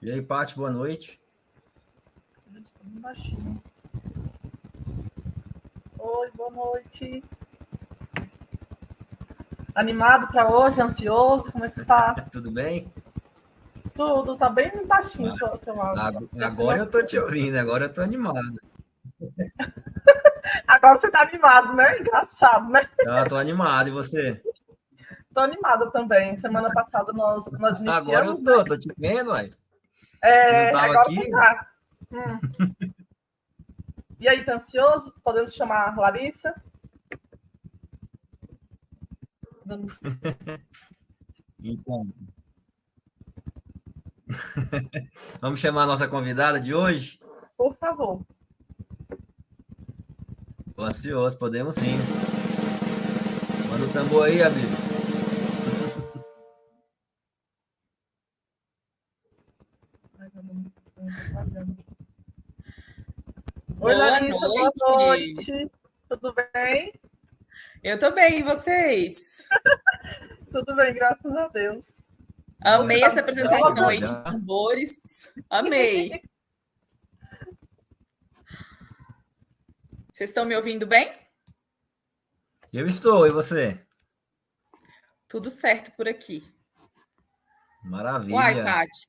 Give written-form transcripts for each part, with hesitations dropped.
E aí, Paty, boa noite. Oi, boa noite. Animado para hoje? Ansioso? Como é que está? Tudo bem? Tudo, tá bem baixinho seu áudio. Agora eu tô te ouvindo, agora eu tô animado. Agora você tá animado, né? Engraçado, né? Tô animado, e você? Tô animada também. Semana passada nós Agora eu iniciamos, né? tô te vendo, uai. Você não tava Agora você aqui? tá. E aí, tá ansioso? Podemos chamar a Larissa? Então, vamos chamar a nossa convidada de hoje? Por favor. Tô ansioso, podemos sim. Manda o tambor aí, amigo. Oi, Boa Larissa, boa noite. noite. Tudo bem? Eu tô bem, e vocês? Tudo bem, graças a Deus. Você Amei tá essa apresentação ansiosa? aí de tambores. Amei. Vocês estão me ouvindo bem? Eu estou, e você? Tudo certo por aqui. Uai, Maravilha. Paty,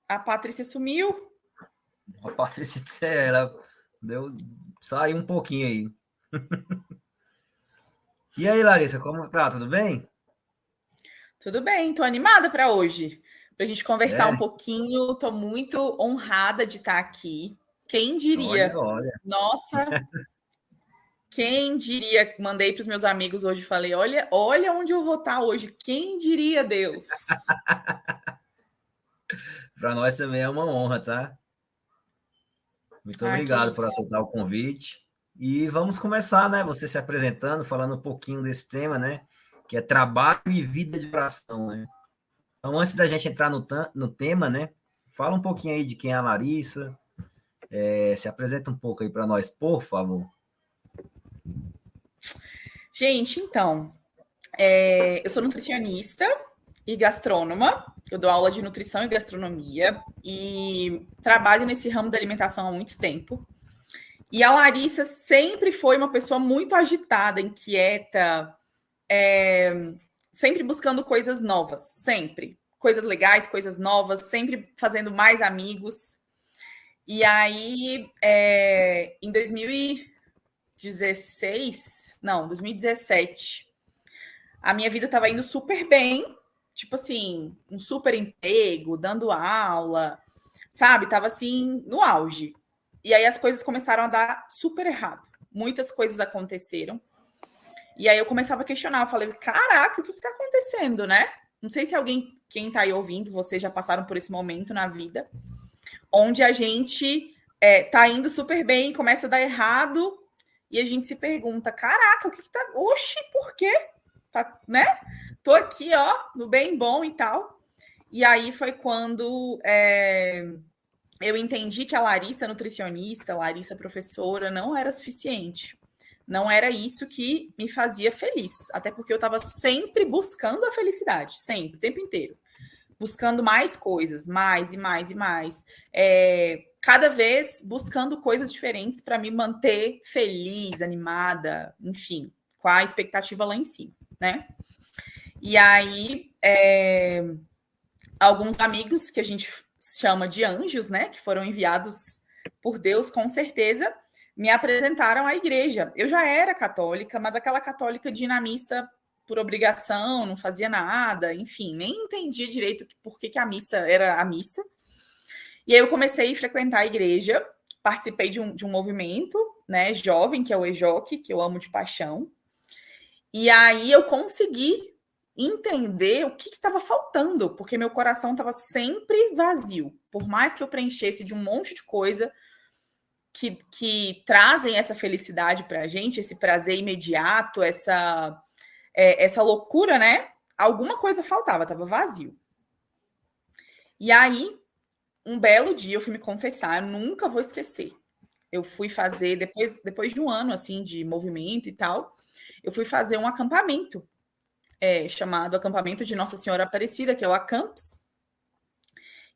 a Patrícia sumiu? A Patrícia, ela saiu um pouquinho aí. E aí, Larissa, como tá? Tudo bem? Tudo bem, tô animada para hoje. Pra gente conversar um É? pouquinho. Tô muito honrada de estar aqui. Quem Olha, diria? olha. Nossa, quem diria? Mandei para os meus amigos hoje, falei: olha onde eu vou estar hoje. Quem diria, Deus? Para nós também é uma honra, tá? Muito Ah, que obrigado por isso. aceitar o convite. E vamos começar, né? Você se apresentando, falando um pouquinho desse tema, né? Que é trabalho e vida de oração, né? Então, antes da gente entrar no tema, né? Fala um pouquinho aí de quem é a Larissa. Se apresenta um pouco aí para nós, por favor. Gente, então, eu sou nutricionista e gastrônoma. Eu dou aula de nutrição e gastronomia e trabalho nesse ramo da alimentação há muito tempo. E a Larissa sempre foi uma pessoa muito agitada, inquieta, sempre buscando coisas novas, sempre. Coisas legais, coisas novas, sempre fazendo mais amigos. E aí, em 2017, a minha vida estava indo super bem, tipo assim, um super emprego, dando aula, sabe? Tava assim, no auge. E aí as coisas começaram a dar super errado. Muitas coisas aconteceram. E aí eu começava a questionar, eu falei, caraca, o que está acontecendo, né? Não sei se alguém, quem está aí ouvindo, vocês já passaram por esse momento na vida, onde a gente tá indo super bem, começa a dar errado, e a gente se pergunta, caraca, o que tá... Oxi, por quê? Tá, né? Tô aqui, ó, no bem bom e tal. E aí foi quando eu entendi que a Larissa nutricionista, a Larissa professora, não era suficiente. Não era isso que me fazia feliz. Até porque eu estava sempre buscando a felicidade, sempre, o tempo inteiro. Buscando mais coisas, mais e mais e mais. Cada vez buscando coisas diferentes para me manter feliz, animada, enfim, com a expectativa lá em cima, né? E aí, alguns amigos que a gente chama de anjos, né, que foram enviados por Deus, com certeza, me apresentaram à igreja. Eu já era católica, mas aquela católica de ir na missa por obrigação, não fazia nada, enfim, nem entendia direito por que a missa era a missa. E aí eu comecei a frequentar a igreja, participei de um movimento, né, jovem, que é o EJOC, que eu amo de paixão. E aí eu consegui entender o que estava faltando, porque meu coração estava sempre vazio. Por mais que eu preenchesse de um monte de coisa que trazem essa felicidade para a gente, esse prazer imediato, essa loucura, né? Alguma coisa faltava, estava vazio. E aí, um belo dia, eu fui me confessar, eu nunca vou esquecer. Eu fui fazer, depois de um ano, assim, de movimento e tal, eu fui fazer um acampamento, chamado Acampamento de Nossa Senhora Aparecida, que é o ACAMPS.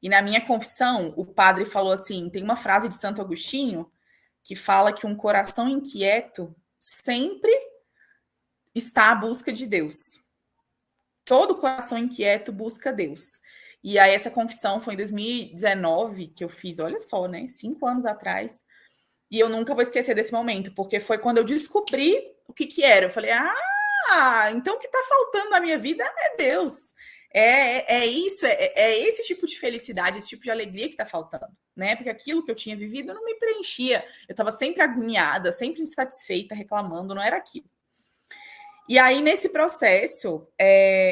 E na minha confissão, o padre falou assim, tem uma frase de Santo Agostinho que fala que um coração inquieto sempre está à busca de Deus. Todo coração inquieto busca Deus. E aí essa confissão foi em 2019 que eu fiz, olha só, né? 5 anos atrás. E eu nunca vou esquecer desse momento, porque foi quando eu descobri o que era. Eu falei, então o que está faltando na minha vida é Deus. É isso, é esse tipo de felicidade, esse tipo de alegria que está faltando, né? Porque aquilo que eu tinha vivido não me preenchia. Eu estava sempre agoniada, sempre insatisfeita, reclamando, não era aquilo. E aí, nesse processo,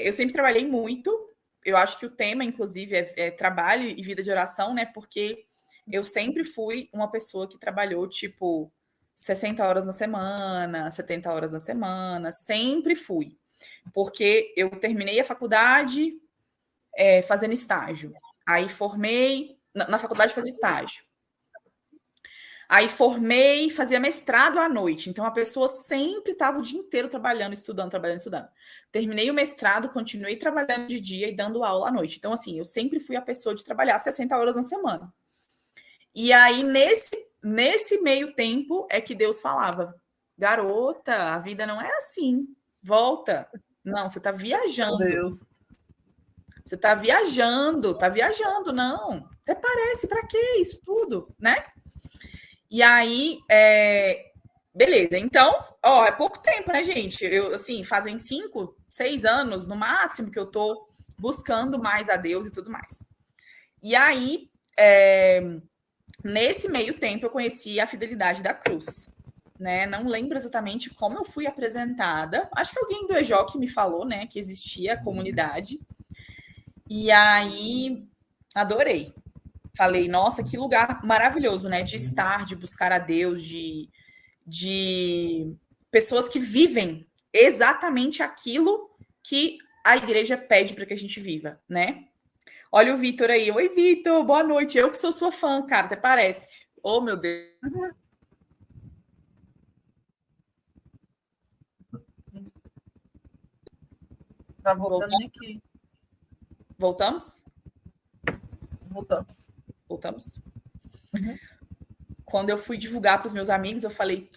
eu sempre trabalhei muito. Eu acho que o tema, inclusive, é trabalho e vida de oração, né? Porque eu sempre fui uma pessoa que trabalhou, tipo, 60 horas na semana, 70 horas na semana, sempre fui. Porque eu terminei a faculdade fazendo estágio. Aí formei, na faculdade fazia estágio. Aí formei, fazia mestrado à noite. Então a pessoa sempre estava o dia inteiro trabalhando, estudando. Terminei o mestrado, continuei trabalhando de dia e dando aula à noite. Então, assim, eu sempre fui a pessoa de trabalhar 60 horas na semana. E aí, nesse meio tempo, é que Deus falava: garota, a vida não é assim. Volta. Não, você está viajando. Deus. Você está viajando, não. Até parece, para que isso tudo, né? E aí, beleza. Então, é pouco tempo, né, gente? Eu, assim, fazem 5, 6 anos, no máximo, que eu tô buscando mais a Deus e tudo mais. E aí, nesse meio tempo, eu conheci a Fidelidade da Cruz, né? Não lembro exatamente como eu fui apresentada. Acho que alguém do EJOC me falou, né, que existia a comunidade. E aí, adorei. Falei, nossa, que lugar maravilhoso, né? De estar, de buscar a Deus, de pessoas que vivem exatamente aquilo que a igreja pede para que a gente viva, né? Olha o Vitor aí. Oi, Vitor, boa noite. Eu que sou sua fã, cara, até parece. Oh, meu Deus. Tá voltando aqui. Voltamos? Voltamos. Uhum. Quando eu fui divulgar para os meus amigos, eu falei,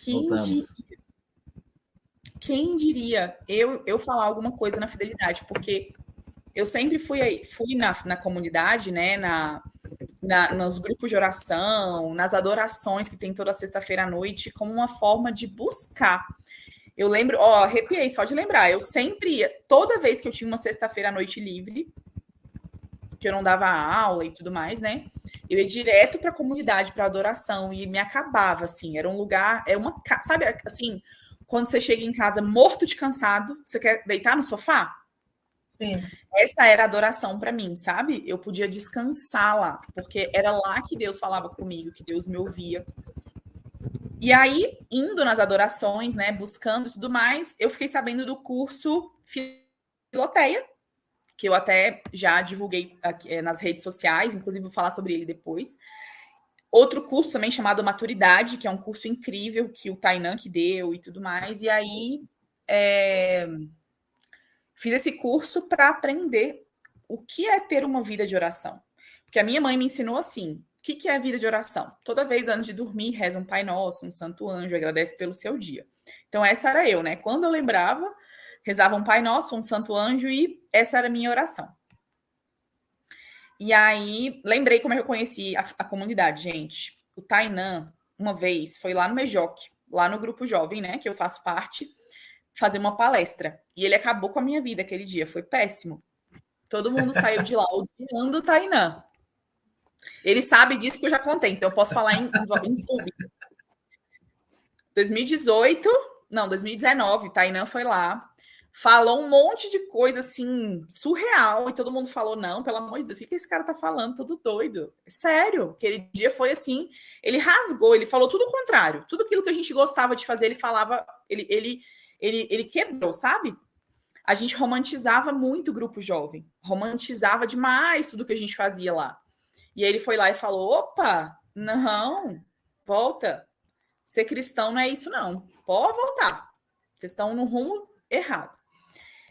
quem diria eu falar alguma coisa na Fidelidade? Porque eu sempre fui na comunidade, né, nos grupos de oração, nas adorações que tem toda sexta-feira à noite, como uma forma de buscar. Eu lembro, arrepiei só de lembrar, eu sempre ia, toda vez que eu tinha uma sexta-feira à noite livre, que eu não dava aula e tudo mais, né? Eu ia direto para a comunidade, para adoração, e me acabava, assim. Era um lugar, sabe, assim, quando você chega em casa morto de cansado, você quer deitar no sofá? Sim. Essa era a adoração para mim, sabe? Eu podia descansar lá, porque era lá que Deus falava comigo, que Deus me ouvia. E indo nas adorações, né, buscando tudo mais, eu fiquei sabendo do curso Filoteia, que eu até já divulguei aqui, nas redes sociais, inclusive vou falar sobre ele depois. Outro curso também chamado Maturidade, que é um curso incrível que o Tainan que deu e tudo mais. E aí fiz esse curso para aprender o que é ter uma vida de oração. Porque a minha mãe me ensinou assim, o que é a vida de oração? Toda vez antes de dormir, reza um Pai Nosso, um Santo Anjo, agradece pelo seu dia. Então essa era eu, né? Quando eu lembrava, rezava um Pai Nosso, um Santo Anjo, e essa era a minha oração. E aí, lembrei como é que eu conheci a comunidade, gente. O Tainan, uma vez, foi lá no MEJOC, lá no Grupo Jovem, né, que eu faço parte, fazer uma palestra. E ele acabou com a minha vida aquele dia, foi péssimo. Todo mundo saiu de lá odiando o Tainan. Ele sabe disso que eu já contei, então eu posso falar em público. 2019, Tainan foi lá, falou um monte de coisa, assim, surreal, e todo mundo falou, não, pelo amor de Deus, o que esse cara tá falando? Todo doido. Sério, aquele dia foi assim, ele rasgou, ele falou tudo o contrário. Tudo aquilo que a gente gostava de fazer, ele falava, ele quebrou, sabe? A gente romantizava muito o grupo jovem, romantizava demais tudo que a gente fazia lá. E aí ele foi lá e falou, opa, não, volta, ser cristão não é isso não, pode voltar, vocês estão no rumo errado.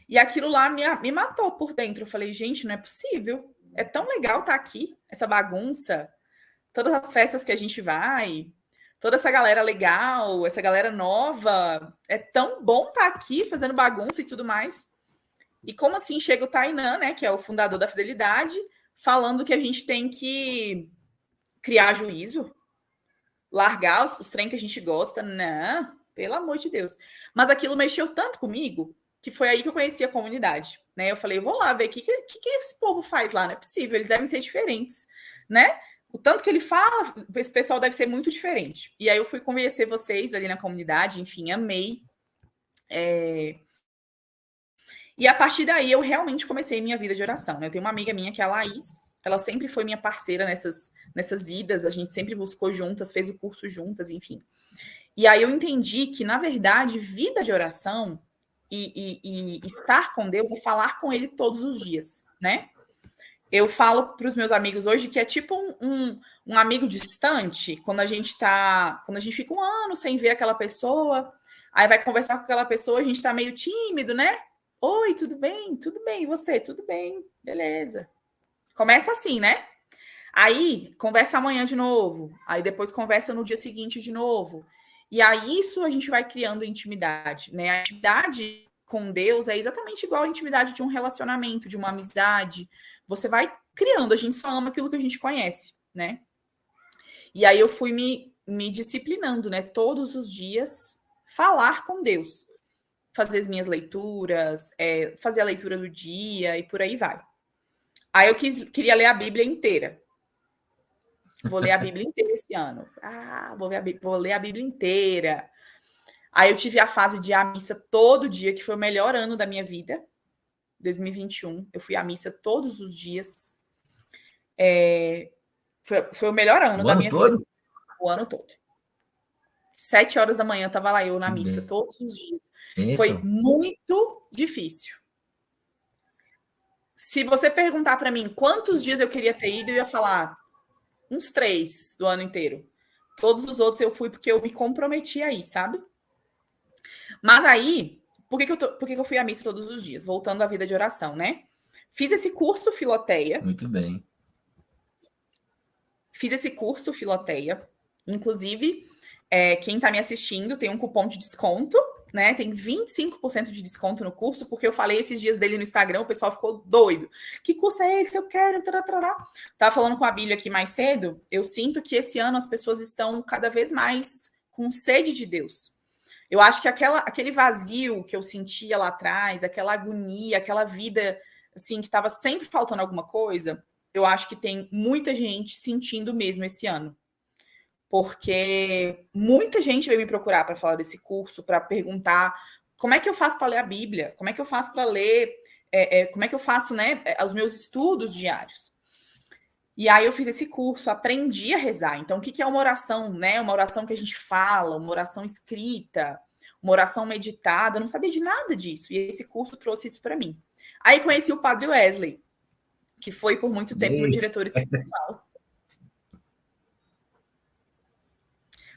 E aquilo lá me matou por dentro. Eu falei, gente, não é possível. É tão legal estar aqui, essa bagunça, todas as festas que a gente vai, toda essa galera legal, essa galera nova. É tão bom estar aqui fazendo bagunça e tudo mais. E como assim chega o Tainan, né, que é o fundador da Fidelidade, falando que a gente tem que criar juízo, largar os trem que a gente gosta. Não, pelo amor de Deus. Mas aquilo mexeu tanto comigo que foi aí que eu conheci a comunidade, né? Eu falei, vou lá ver o que esse povo faz lá, não é possível, eles devem ser diferentes, né? O tanto que ele fala, esse pessoal deve ser muito diferente. E aí eu fui conhecer vocês ali na comunidade, enfim, amei. E a partir daí eu realmente comecei minha vida de oração, né? Eu tenho uma amiga minha que é a Laís, ela sempre foi minha parceira nessas idas, a gente sempre buscou juntas, fez o curso juntas, enfim. E aí eu entendi que, na verdade, vida de oração e estar com Deus é falar com Ele todos os dias, né? Eu falo para os meus amigos hoje que é tipo um amigo distante, quando a gente fica um ano sem ver aquela pessoa, aí vai conversar com aquela pessoa, a gente está meio tímido, né? Oi, tudo bem? Tudo bem, e você? Tudo bem, beleza. Começa assim, né? Aí, conversa amanhã de novo. Aí depois conversa no dia seguinte de novo. E aí isso a gente vai criando intimidade, né? A intimidade com Deus é exatamente igual à intimidade de um relacionamento, de uma amizade. Você vai criando, a gente só ama aquilo que a gente conhece, né? E aí eu fui me disciplinando, né? Todos os dias, falar com Deus. Fazer as minhas leituras, fazer a leitura do dia e por aí vai. Aí eu queria ler a Bíblia inteira. Vou ler a Bíblia inteira esse ano. Vou ler a Bíblia inteira. Aí eu tive a fase de ir à missa todo dia, que foi o melhor ano da minha vida. 2021. Eu fui à missa todos os dias. Foi o melhor ano da minha vida. O ano todo. 7 horas da manhã estava lá eu na missa todos os dias. Isso. Foi muito difícil. Se você perguntar para mim quantos dias eu queria ter ido, eu ia falar uns 3 do ano inteiro. Todos os outros eu fui porque eu me comprometi aí, sabe? Mas aí, por que eu fui à missa todos os dias? Voltando à vida de oração, né? Fiz esse curso Filoteia. Muito bem. Fiz esse curso Filoteia. Inclusive, quem está me assistindo tem um cupom de desconto, né? Tem 25% de desconto no curso, porque eu falei esses dias dele no Instagram, o pessoal ficou doido. Que curso é esse? Eu quero. Tava falando com a Bíblia aqui mais cedo. Eu sinto que esse ano as pessoas estão cada vez mais com sede de Deus. Eu acho que aquele vazio que eu sentia lá atrás, aquela agonia, aquela vida assim que estava sempre faltando alguma coisa, eu acho que tem muita gente sentindo mesmo esse ano. Porque muita gente veio me procurar para falar desse curso, para perguntar como é que eu faço para ler a Bíblia, como é que eu faço para ler, como é que eu faço, né, os meus estudos diários. E aí eu fiz esse curso, aprendi a rezar. Então, o que é uma oração, né? Uma oração que a gente fala, uma oração escrita, uma oração meditada. Eu não sabia de nada disso. E esse curso trouxe isso para mim. Aí conheci o Padre Wesley, que foi por muito tempo meu diretor espiritual.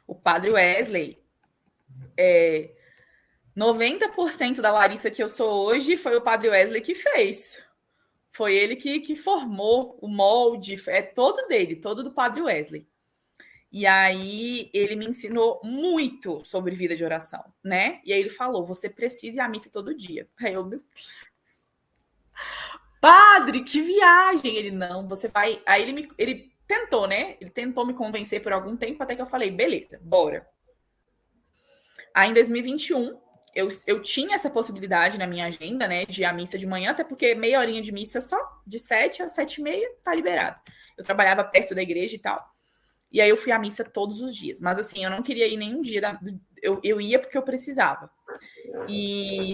O Padre Wesley, 90% da Larissa que eu sou hoje foi o Padre Wesley que fez. Foi ele que formou o molde, todo dele, todo do Padre Wesley. E aí ele me ensinou muito sobre vida de oração, né? E aí ele falou, você precisa ir à missa todo dia. Aí eu, meu Deus. Padre, que viagem! Ele, não, você vai... Aí ele tentou, né? Ele tentou me convencer por algum tempo, até que eu falei, beleza, bora. Aí em 2021, eu tinha essa possibilidade na minha agenda, né, de ir à missa de manhã, até porque meia horinha de missa só, de 7 às 7h30, tá liberado. Eu trabalhava perto da igreja e tal. E aí eu fui à missa todos os dias. Mas assim, eu não queria ir nenhum dia. Eu ia porque eu precisava. E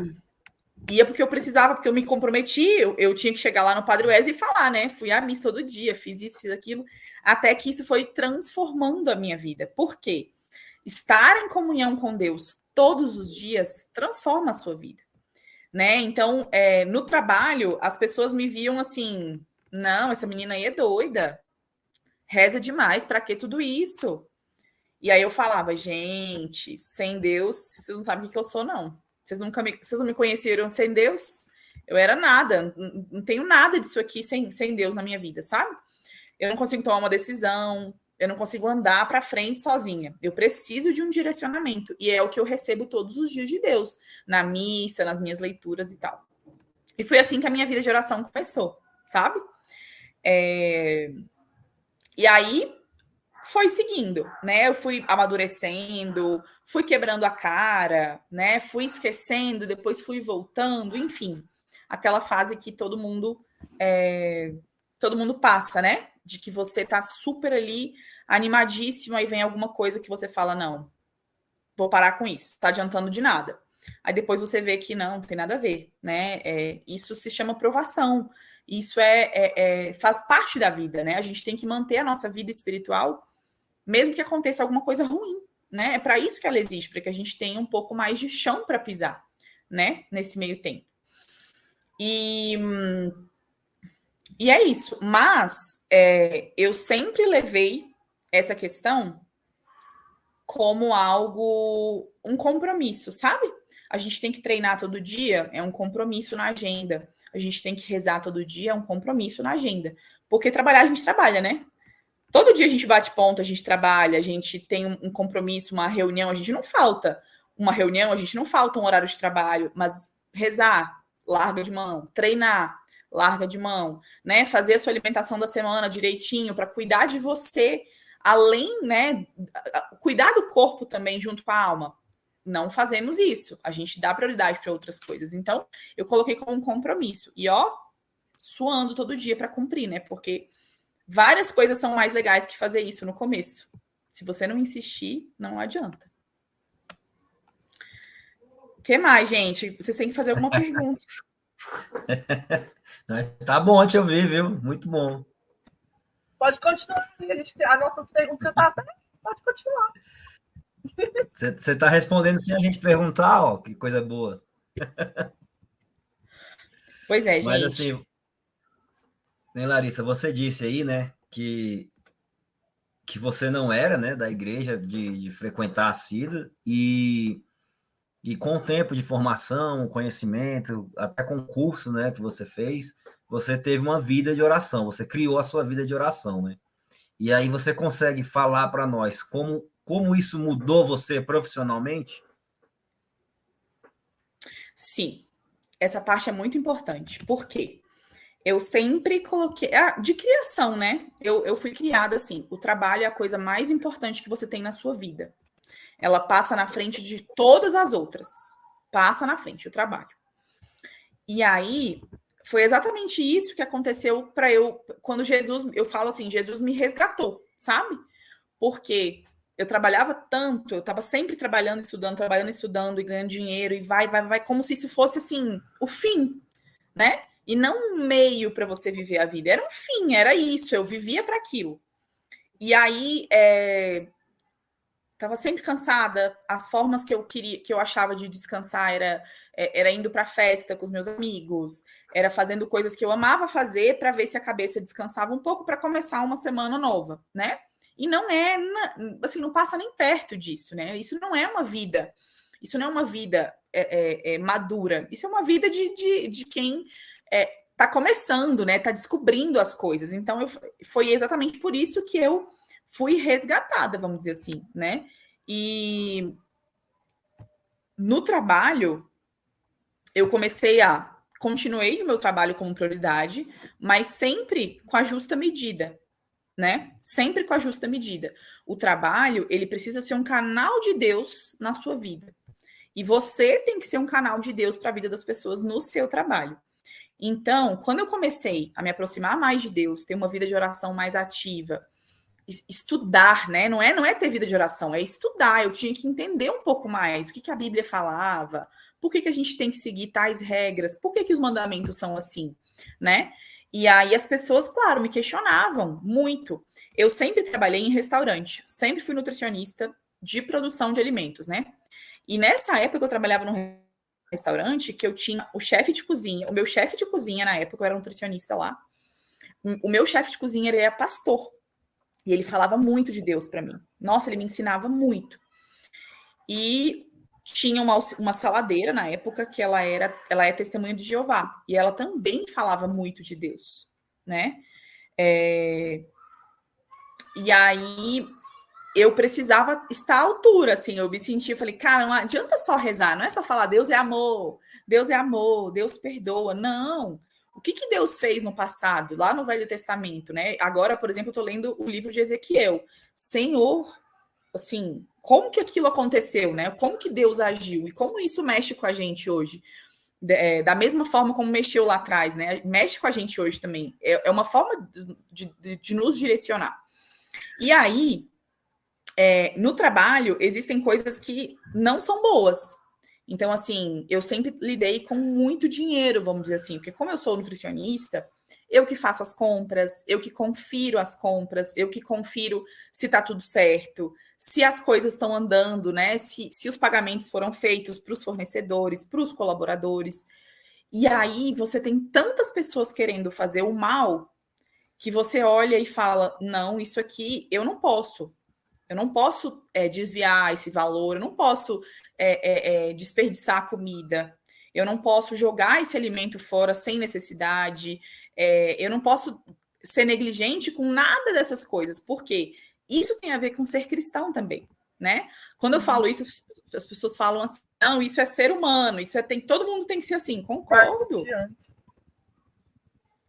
ia porque eu precisava, porque eu me comprometi. Eu tinha que chegar lá no Padre Wesley e falar, né? Fui à missa todo dia, fiz isso, fiz aquilo. Até que isso foi transformando a minha vida. Por quê? Estar em comunhão com Deus todos os dias transforma a sua vida, né? Então, no trabalho, as pessoas me viam assim, não, essa menina aí é doida, reza demais, para que tudo isso? E aí eu falava, gente, sem Deus, vocês não sabem o que eu sou, não. Vocês não me conheceram sem Deus? Eu era nada, não tenho nada disso aqui sem Deus na minha vida, sabe? Eu não consigo tomar uma decisão, eu não consigo andar para frente sozinha. Eu preciso de um direcionamento. E é o que eu recebo todos os dias de Deus, na missa, nas minhas leituras e tal. E foi assim que a minha vida de oração começou, sabe? E aí foi seguindo, né? Eu fui amadurecendo, fui quebrando a cara, né? Fui esquecendo, depois fui voltando, enfim. Aquela fase que todo mundo passa, né? De que você tá super ali, animadíssimo, aí vem alguma coisa que você fala, não, vou parar com isso, tá adiantando de nada. Aí depois você vê que não tem nada a ver, né? Isso se chama provação, isso faz parte da vida, né? A gente tem que manter a nossa vida espiritual, mesmo que aconteça alguma coisa ruim, né? É para isso que ela existe, para que a gente tenha um pouco mais de chão para pisar, né? Nesse meio tempo. E é isso. Mas eu sempre levei essa questão como algo, um compromisso, sabe? A gente tem que treinar todo dia, é um compromisso na agenda. A gente tem que rezar todo dia, é um compromisso na agenda. Porque trabalhar, a gente trabalha, né? Todo dia a gente bate ponto, a gente trabalha, a gente tem um compromisso, uma reunião, a gente não falta uma reunião, a gente não falta um horário de trabalho, mas rezar, larga de mão, treinar, larga de mão, né? Fazer a sua alimentação da semana direitinho para cuidar de você, além, né? Cuidar do corpo também junto com a alma. Não fazemos isso. A gente dá prioridade para outras coisas. Então, eu coloquei como um compromisso. E ó, suando todo dia para cumprir, né? Porque várias coisas são mais legais que fazer isso no começo. Se você não insistir, não adianta. O que mais, gente? Vocês têm que fazer alguma pergunta. Tá bom te ouvir, viu? Muito bom. Pode continuar. As nossas perguntas você tá até... Pode continuar. Você está respondendo sem a gente perguntar, ó, que coisa boa. Pois é, gente. Mas assim, né, Larissa, você disse aí, né, que você não era, né, da igreja, de frequentar assíduo, e com o tempo de formação, conhecimento, até concurso, né, que você fez, você teve uma vida de oração, você criou a sua vida de oração, né? E aí você consegue falar para nós como isso mudou você profissionalmente? Sim, essa parte é muito importante. Por quê? Eu sempre coloquei... de criação, né? Eu fui criada assim. O trabalho é a coisa mais importante que você tem na sua vida. Ela passa na frente de todas as outras. Passa na frente, o trabalho. E aí, foi exatamente isso que aconteceu para eu... Quando Jesus... Eu falo assim, Jesus me resgatou, sabe? Porque eu trabalhava tanto, eu estava sempre trabalhando, estudando, e ganhando dinheiro, e vai, como se isso fosse, assim, o fim, né? E não um meio para você viver a vida. Era um fim, era isso, eu vivia para aquilo. E aí, estava sempre cansada, as formas que eu achava de descansar era indo para festa com os meus amigos, era fazendo coisas que eu amava fazer para ver se a cabeça descansava um pouco para começar uma semana nova, né? E não assim, não passa nem perto disso, né? Isso não é uma vida, isso não é uma vida madura, isso é uma vida de quem está começando, né? Está descobrindo as coisas. Então, foi exatamente por isso que eu fui resgatada, vamos dizer assim, né? E no trabalho, eu continuei o meu trabalho como prioridade, mas sempre com a justa medida, né? Sempre com a justa medida. O trabalho, ele precisa ser um canal de Deus na sua vida. E você tem que ser um canal de Deus para a vida das pessoas no seu trabalho. Então, quando eu comecei a me aproximar mais de Deus, ter uma vida de oração mais ativa, estudar, né? Não é ter vida de oração, é estudar. Eu tinha que entender um pouco mais o que a Bíblia falava, por que a gente tem que seguir tais regras, por que os mandamentos são assim, né? E aí as pessoas, claro, me questionavam muito. Eu sempre trabalhei em restaurante, sempre fui nutricionista de produção de alimentos, né? E nessa época eu trabalhava num restaurante que eu tinha o chefe de cozinha, o meu chefe de cozinha na época, eu era nutricionista lá, o meu chefe de cozinha, ele era pastor. E ele falava muito de Deus para mim. Nossa, ele me ensinava muito. E tinha uma saladeira na época que ela é testemunha de Jeová. E ela também falava muito de Deus, né? E aí eu precisava estar à altura, assim, eu me sentia, falei, cara, não adianta só rezar, não é só falar Deus é amor, Deus perdoa, não. O que Deus fez no passado, lá no Velho Testamento, né? Agora, por exemplo, eu estou lendo o livro de Ezequiel. Senhor, assim, como que aquilo aconteceu, né? Como que Deus agiu e como isso mexe com a gente hoje? Da mesma forma como mexeu lá atrás, né? Mexe com a gente hoje também. É uma forma de nos direcionar. E aí, no trabalho, existem coisas que não são boas. Então, assim, eu sempre lidei com muito dinheiro, vamos dizer assim, porque como eu sou nutricionista, eu que faço as compras, eu que confiro as compras, eu que confiro se está tudo certo, se as coisas estão andando, né? Se os pagamentos foram feitos para os fornecedores, para os colaboradores. E aí você tem tantas pessoas querendo fazer o mal que você olha e fala: não, isso aqui eu não posso. Eu não posso desviar esse valor, eu não posso desperdiçar a comida, eu não posso jogar esse alimento fora sem necessidade, eu não posso ser negligente com nada dessas coisas, porque isso tem a ver com ser cristão também, né? Quando eu falo isso, as pessoas falam assim, não, isso é ser humano, todo mundo tem que ser assim.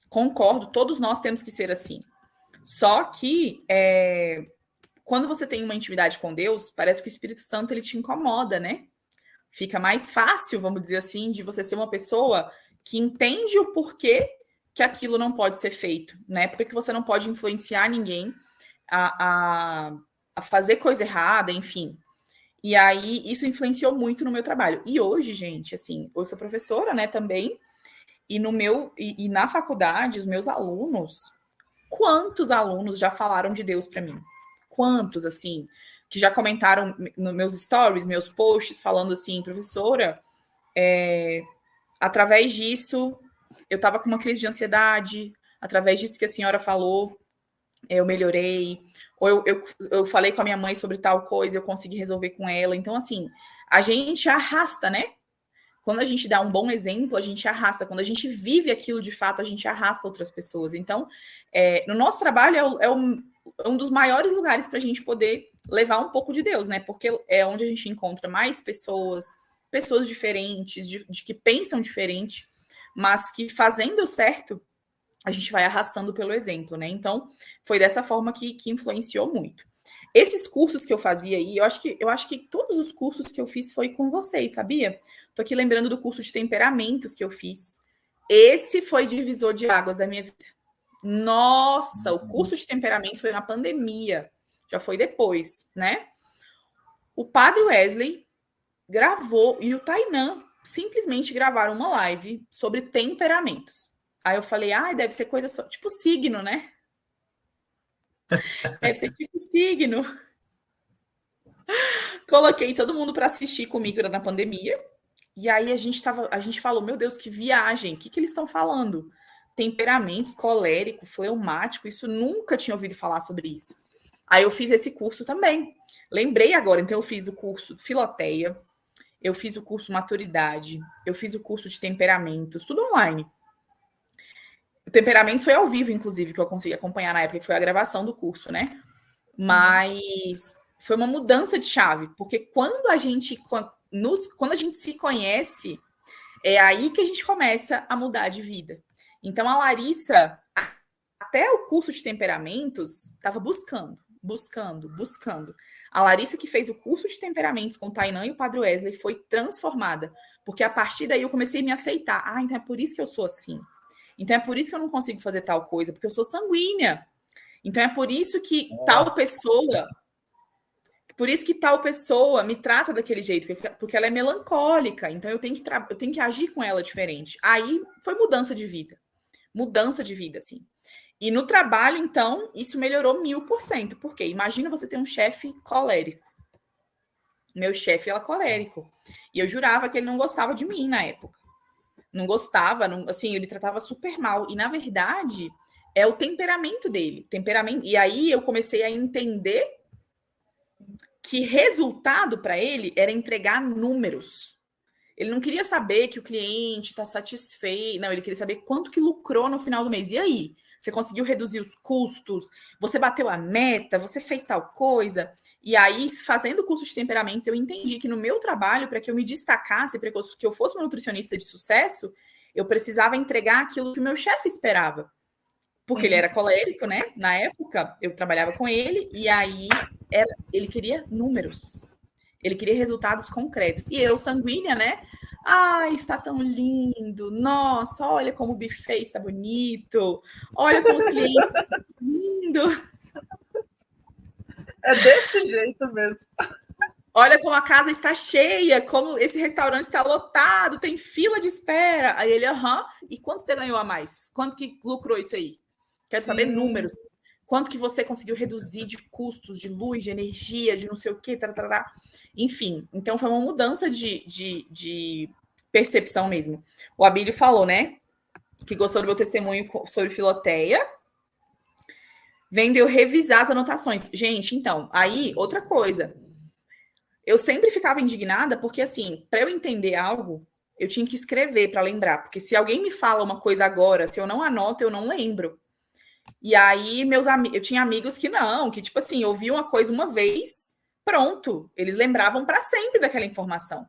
Concordo, todos nós temos que ser assim. Só que quando você tem uma intimidade com Deus, parece que o Espírito Santo ele te incomoda, né? Fica mais fácil, vamos dizer assim, de você ser uma pessoa que entende o porquê que aquilo não pode ser feito, né? Porque você não pode influenciar ninguém a fazer coisa errada, enfim. E aí, isso influenciou muito no meu trabalho. E hoje, gente, assim, eu sou professora, né, também, e na faculdade, os meus alunos, quantos alunos já falaram de Deus para mim? Quantos, assim, que já comentaram nos meus stories, meus posts, falando assim, professora, através disso, eu estava com uma crise de ansiedade, através disso que a senhora falou, eu melhorei, ou eu falei com a minha mãe sobre tal coisa, eu consegui resolver com ela. Então, assim, a gente arrasta, né? Quando a gente dá um bom exemplo, a gente arrasta. Quando a gente vive aquilo de fato, a gente arrasta outras pessoas. Então, no nosso trabalho é um dos maiores lugares para a gente poder levar um pouco de Deus, né? Porque é onde a gente encontra mais pessoas diferentes, de que pensam diferente, mas que fazendo certo, a gente vai arrastando pelo exemplo, né? Então, foi dessa forma que influenciou muito. Esses cursos que eu fazia aí, eu acho que todos os cursos que eu fiz foi com vocês, sabia? Tô aqui lembrando do curso de temperamentos que eu fiz. Esse foi divisor de águas da minha vida. Nossa, o curso de temperamentos foi na pandemia. Já foi depois, né? O Padre Wesley gravou e o Tainan simplesmente gravaram uma live sobre temperamentos. Aí eu falei, deve ser coisa só, tipo signo, né? Deve ser tipo signo. Coloquei todo mundo para assistir comigo na pandemia. E aí a gente falou, meu Deus, que viagem, o que eles estão falando? Temperamento, colérico, fleumático, isso nunca tinha ouvido falar sobre isso. Aí eu fiz esse curso também. Lembrei agora, então eu fiz o curso Filoteia, eu fiz o curso Maturidade, eu fiz o curso de temperamentos, tudo online. O temperamento foi ao vivo, inclusive, que eu consegui acompanhar na época, que foi a gravação do curso, né? Mas foi uma mudança de chave, porque quando a gente se conhece, é aí que a gente começa a mudar de vida. Então, a Larissa, até o curso de temperamentos, estava buscando. A Larissa, que fez o curso de temperamentos com o Tainan e o Padre Wesley, foi transformada, porque a partir daí eu comecei a me aceitar. Então é por isso que eu sou assim. Então é por isso que eu não consigo fazer tal coisa, porque eu sou sanguínea. Então é por isso que tal pessoa me trata daquele jeito, porque ela é melancólica, então eu tenho que agir com ela diferente. Aí foi mudança de vida, assim. E no trabalho, então, isso melhorou 1000%, porque imagina você ter um chefe colérico. Meu chefe era colérico, e eu jurava que ele não gostava de mim na época. Não gostava, assim, ele tratava super mal, e na verdade é o temperamento dele, e aí eu comecei a entender que resultado para ele era entregar números. Ele não queria saber que o cliente está satisfeito. Não, ele queria saber quanto que lucrou no final do mês. E aí? Você conseguiu reduzir os custos? Você bateu a meta? Você fez tal coisa? E aí, fazendo o curso de temperamentos, eu entendi que no meu trabalho, para que eu me destacasse, para que eu fosse uma nutricionista de sucesso, eu precisava entregar aquilo que o meu chefe esperava. Porque ele era colérico, né? Na época, eu trabalhava com ele, e aí ele queria números. Ele queria resultados concretos. E eu, sanguínea, né? Ai, está tão lindo. Nossa, olha como o buffet está bonito. Olha como os clientes estão lindos. É desse jeito mesmo. Olha como a casa está cheia, como esse restaurante está lotado, tem fila de espera. Aí ele, e quanto você ganhou a mais? Quanto que lucrou isso aí? Quero saber números. Quanto que você conseguiu reduzir de custos, de luz, de energia, de não sei o quê, tarará. Enfim, então foi uma mudança de percepção mesmo. O Abílio falou, né, que gostou do meu testemunho sobre Filoteia. Vendo eu revisar as anotações. Gente, então, aí, outra coisa. Eu sempre ficava indignada porque, assim, para eu entender algo, eu tinha que escrever para lembrar. Porque se alguém me fala uma coisa agora, se eu não anoto, eu não lembro. E aí, eu tinha amigos que não, que, tipo assim, ouviam uma coisa uma vez, pronto. Eles lembravam para sempre daquela informação.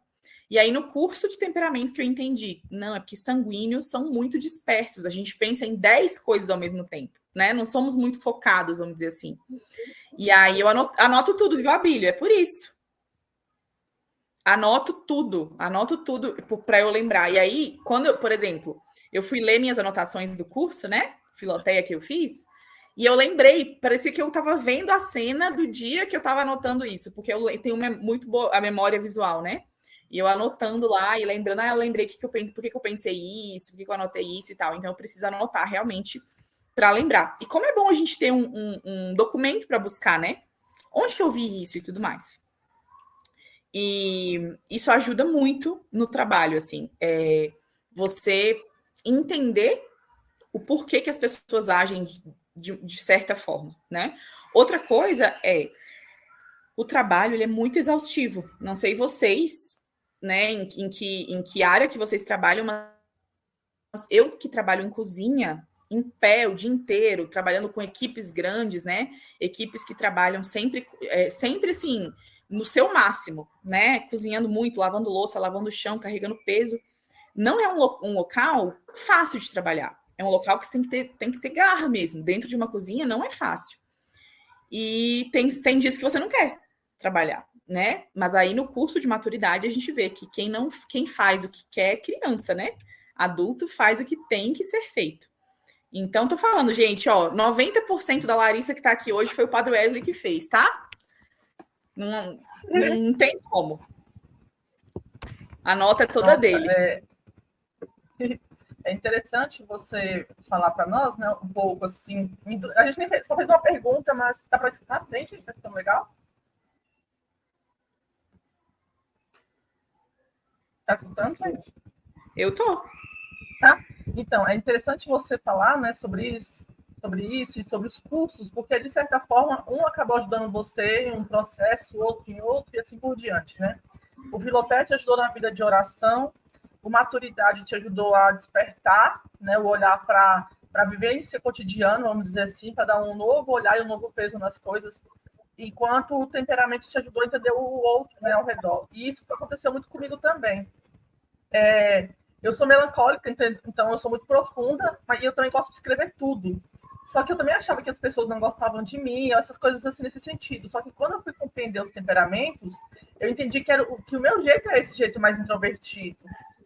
E aí, no curso de temperamentos que eu entendi, não, é porque sanguíneos são muito dispersos. A gente pensa em 10 coisas ao mesmo tempo, né? Não somos muito focados, vamos dizer assim. E aí, eu anoto tudo, viu, Abílio? É por isso. Anoto tudo para eu lembrar. E aí, quando eu, por exemplo, eu fui ler minhas anotações do curso, né? Filoteia que eu fiz, e eu lembrei, parecia que eu estava vendo a cena do dia que eu estava anotando isso, porque eu tenho muito boa a memória visual, né? E eu anotando lá e lembrando, eu lembrei que eu pensei, por que eu pensei isso, por que eu anotei isso e tal. Então eu preciso anotar realmente para lembrar. E como é bom a gente ter um documento para buscar, né? Onde que eu vi isso e tudo mais. E isso ajuda muito no trabalho, assim. Você entender o porquê que as pessoas agem de certa forma, né? Outra coisa é o trabalho, ele é muito exaustivo. Não sei vocês, né, em que área que vocês trabalham, mas eu que trabalho em cozinha, em pé o dia inteiro, trabalhando com equipes grandes, né? Equipes que trabalham sempre assim, no seu máximo, né? Cozinhando muito, lavando louça, lavando o chão, carregando peso. Não é um local fácil de trabalhar. É um local que você tem que ter garra mesmo. Dentro de uma cozinha não é fácil. E tem dias que você não quer trabalhar, né? Mas aí no curso de maturidade a gente vê que quem faz o que quer é criança, né? Adulto faz o que tem que ser feito. Então, tô falando, gente, 90% da Larissa que tá aqui hoje foi o Padre Wesley que fez, tá? Não tem como. A nota é toda dele. É interessante você falar para nós, né, um pouco assim. A gente só fez uma pergunta, mas dá para escutar bem, gente? Tá ficando legal? Tá escutando, gente? Eu tô. Tá? Então, é interessante você falar, né, sobre isso e sobre os cursos, porque, de certa forma, um acabou ajudando você em um processo, outro em outro, e assim por diante, né? O Filoteia te ajudou na vida de oração, o Maturidade te ajudou a despertar, né, o olhar para a vivência cotidiana, vamos dizer assim, para dar um novo olhar e um novo peso nas coisas, enquanto o Temperamento te ajudou a entender o outro, né, ao redor. E isso aconteceu muito comigo também. Eu sou melancólica, então eu sou muito profunda, mas eu também gosto de escrever tudo. Só que eu também achava que as pessoas não gostavam de mim, essas coisas assim nesse sentido. Só que quando eu fui compreender os temperamentos, eu entendi que o meu jeito era esse jeito mais introvertido.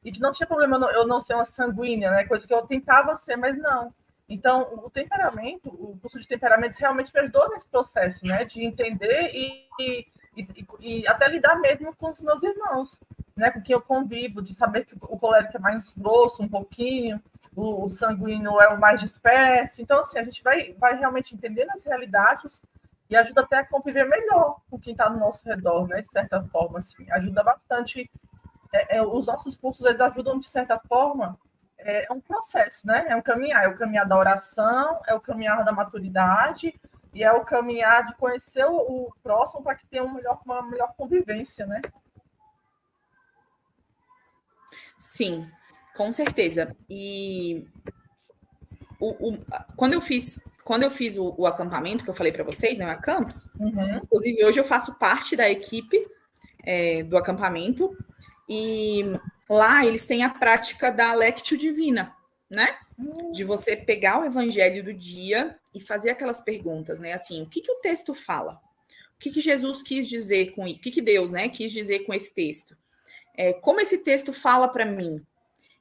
E que não tinha problema eu não ser uma sanguínea, né? Coisa que eu tentava ser, mas não. Então, o temperamento, o curso de temperamentos realmente me ajudou nesse processo, né? De entender e até lidar mesmo com os meus irmãos, né? Com quem eu convivo, de saber que o colérico é mais grosso um pouquinho, o sanguíneo é o mais disperso. Então, assim, a gente vai realmente entendendo as realidades e ajuda até a conviver melhor com quem está no nosso redor, né? De certa forma, assim, ajuda bastante. Os nossos cursos, eles ajudam, de certa forma, é um processo, né? É o caminhar da oração, é o caminhar da maturidade, E é o caminhar de conhecer o próximo para que tenha uma melhor convivência, né? Sim, com certeza. E quando eu fiz o acampamento que eu falei para vocês, né, o Acamps, inclusive hoje eu faço parte da equipe do acampamento, e lá eles têm a prática da Lectio Divina, né? De você pegar o evangelho do dia e fazer aquelas perguntas, né? Assim, o que o texto fala? O que Jesus quis dizer com isso? O que Deus, né, quis dizer com esse texto? Como esse texto fala para mim?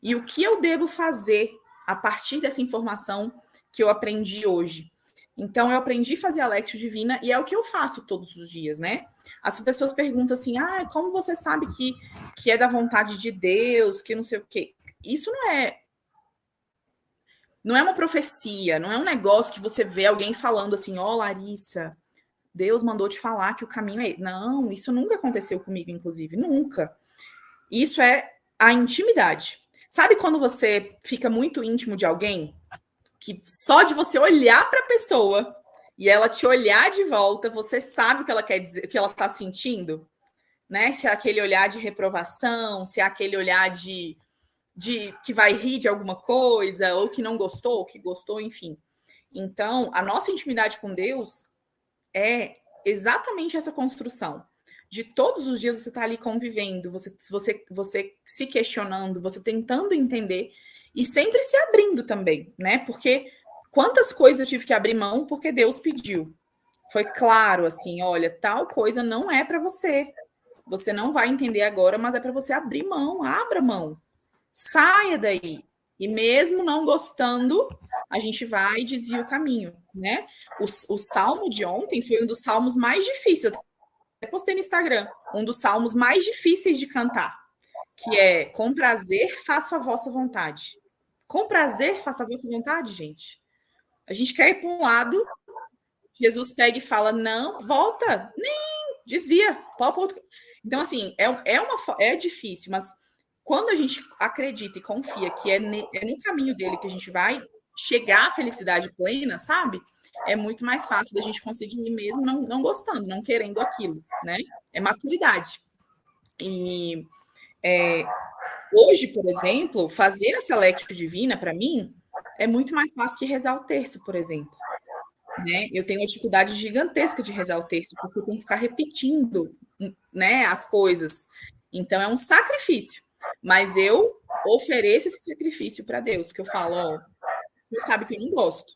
E o que eu devo fazer a partir dessa informação que eu aprendi hoje? Então, eu aprendi a fazer a Lectio Divina e é o que eu faço todos os dias, né? As pessoas perguntam assim, como você sabe que é da vontade de Deus, que não sei o quê? Isso não é uma profecia, não é um negócio que você vê alguém falando assim, Larissa, Deus mandou te falar que o caminho é... Não, isso nunca aconteceu comigo, inclusive, nunca. Isso é a intimidade. Sabe quando você fica muito íntimo de alguém, que só de você olhar para a pessoa e ela te olhar de volta, você sabe o que ela quer dizer, o que ela está sentindo, né? Se é aquele olhar de reprovação, se é aquele olhar de que vai rir de alguma coisa, ou que não gostou, ou que gostou, enfim. Então, a nossa intimidade com Deus é exatamente essa construção. De todos os dias você está ali convivendo, você se questionando, você tentando entender e sempre se abrindo também, né? Porque quantas coisas eu tive que abrir mão porque Deus pediu. Foi claro, assim, olha, tal coisa não é para você. Você não vai entender agora, mas é para você abrir mão, abra mão. Saia daí. E mesmo não gostando, a gente vai e desvia o caminho, né? O salmo de ontem foi um dos salmos mais difíceis. Eu postei no Instagram, um dos salmos mais difíceis de cantar, que é com prazer faço a vossa vontade. Com prazer faça a vossa vontade, gente. A gente quer ir para um lado, Jesus pega e fala, não, volta, nem desvia, pode para outro. Então, assim, é difícil, mas quando a gente acredita e confia que é no caminho dele que a gente vai chegar à felicidade plena, sabe? É muito mais fácil da gente conseguir ir mesmo não gostando, não querendo aquilo, né? É maturidade. E hoje, por exemplo, fazer essa Lectio Divina, para mim, é muito mais fácil que rezar o terço, por exemplo. Né? Eu tenho uma dificuldade gigantesca de rezar o terço, porque eu tenho que ficar repetindo, né, as coisas. Então, é um sacrifício. Mas eu ofereço esse sacrifício para Deus, que eu falo, você sabe que eu não gosto,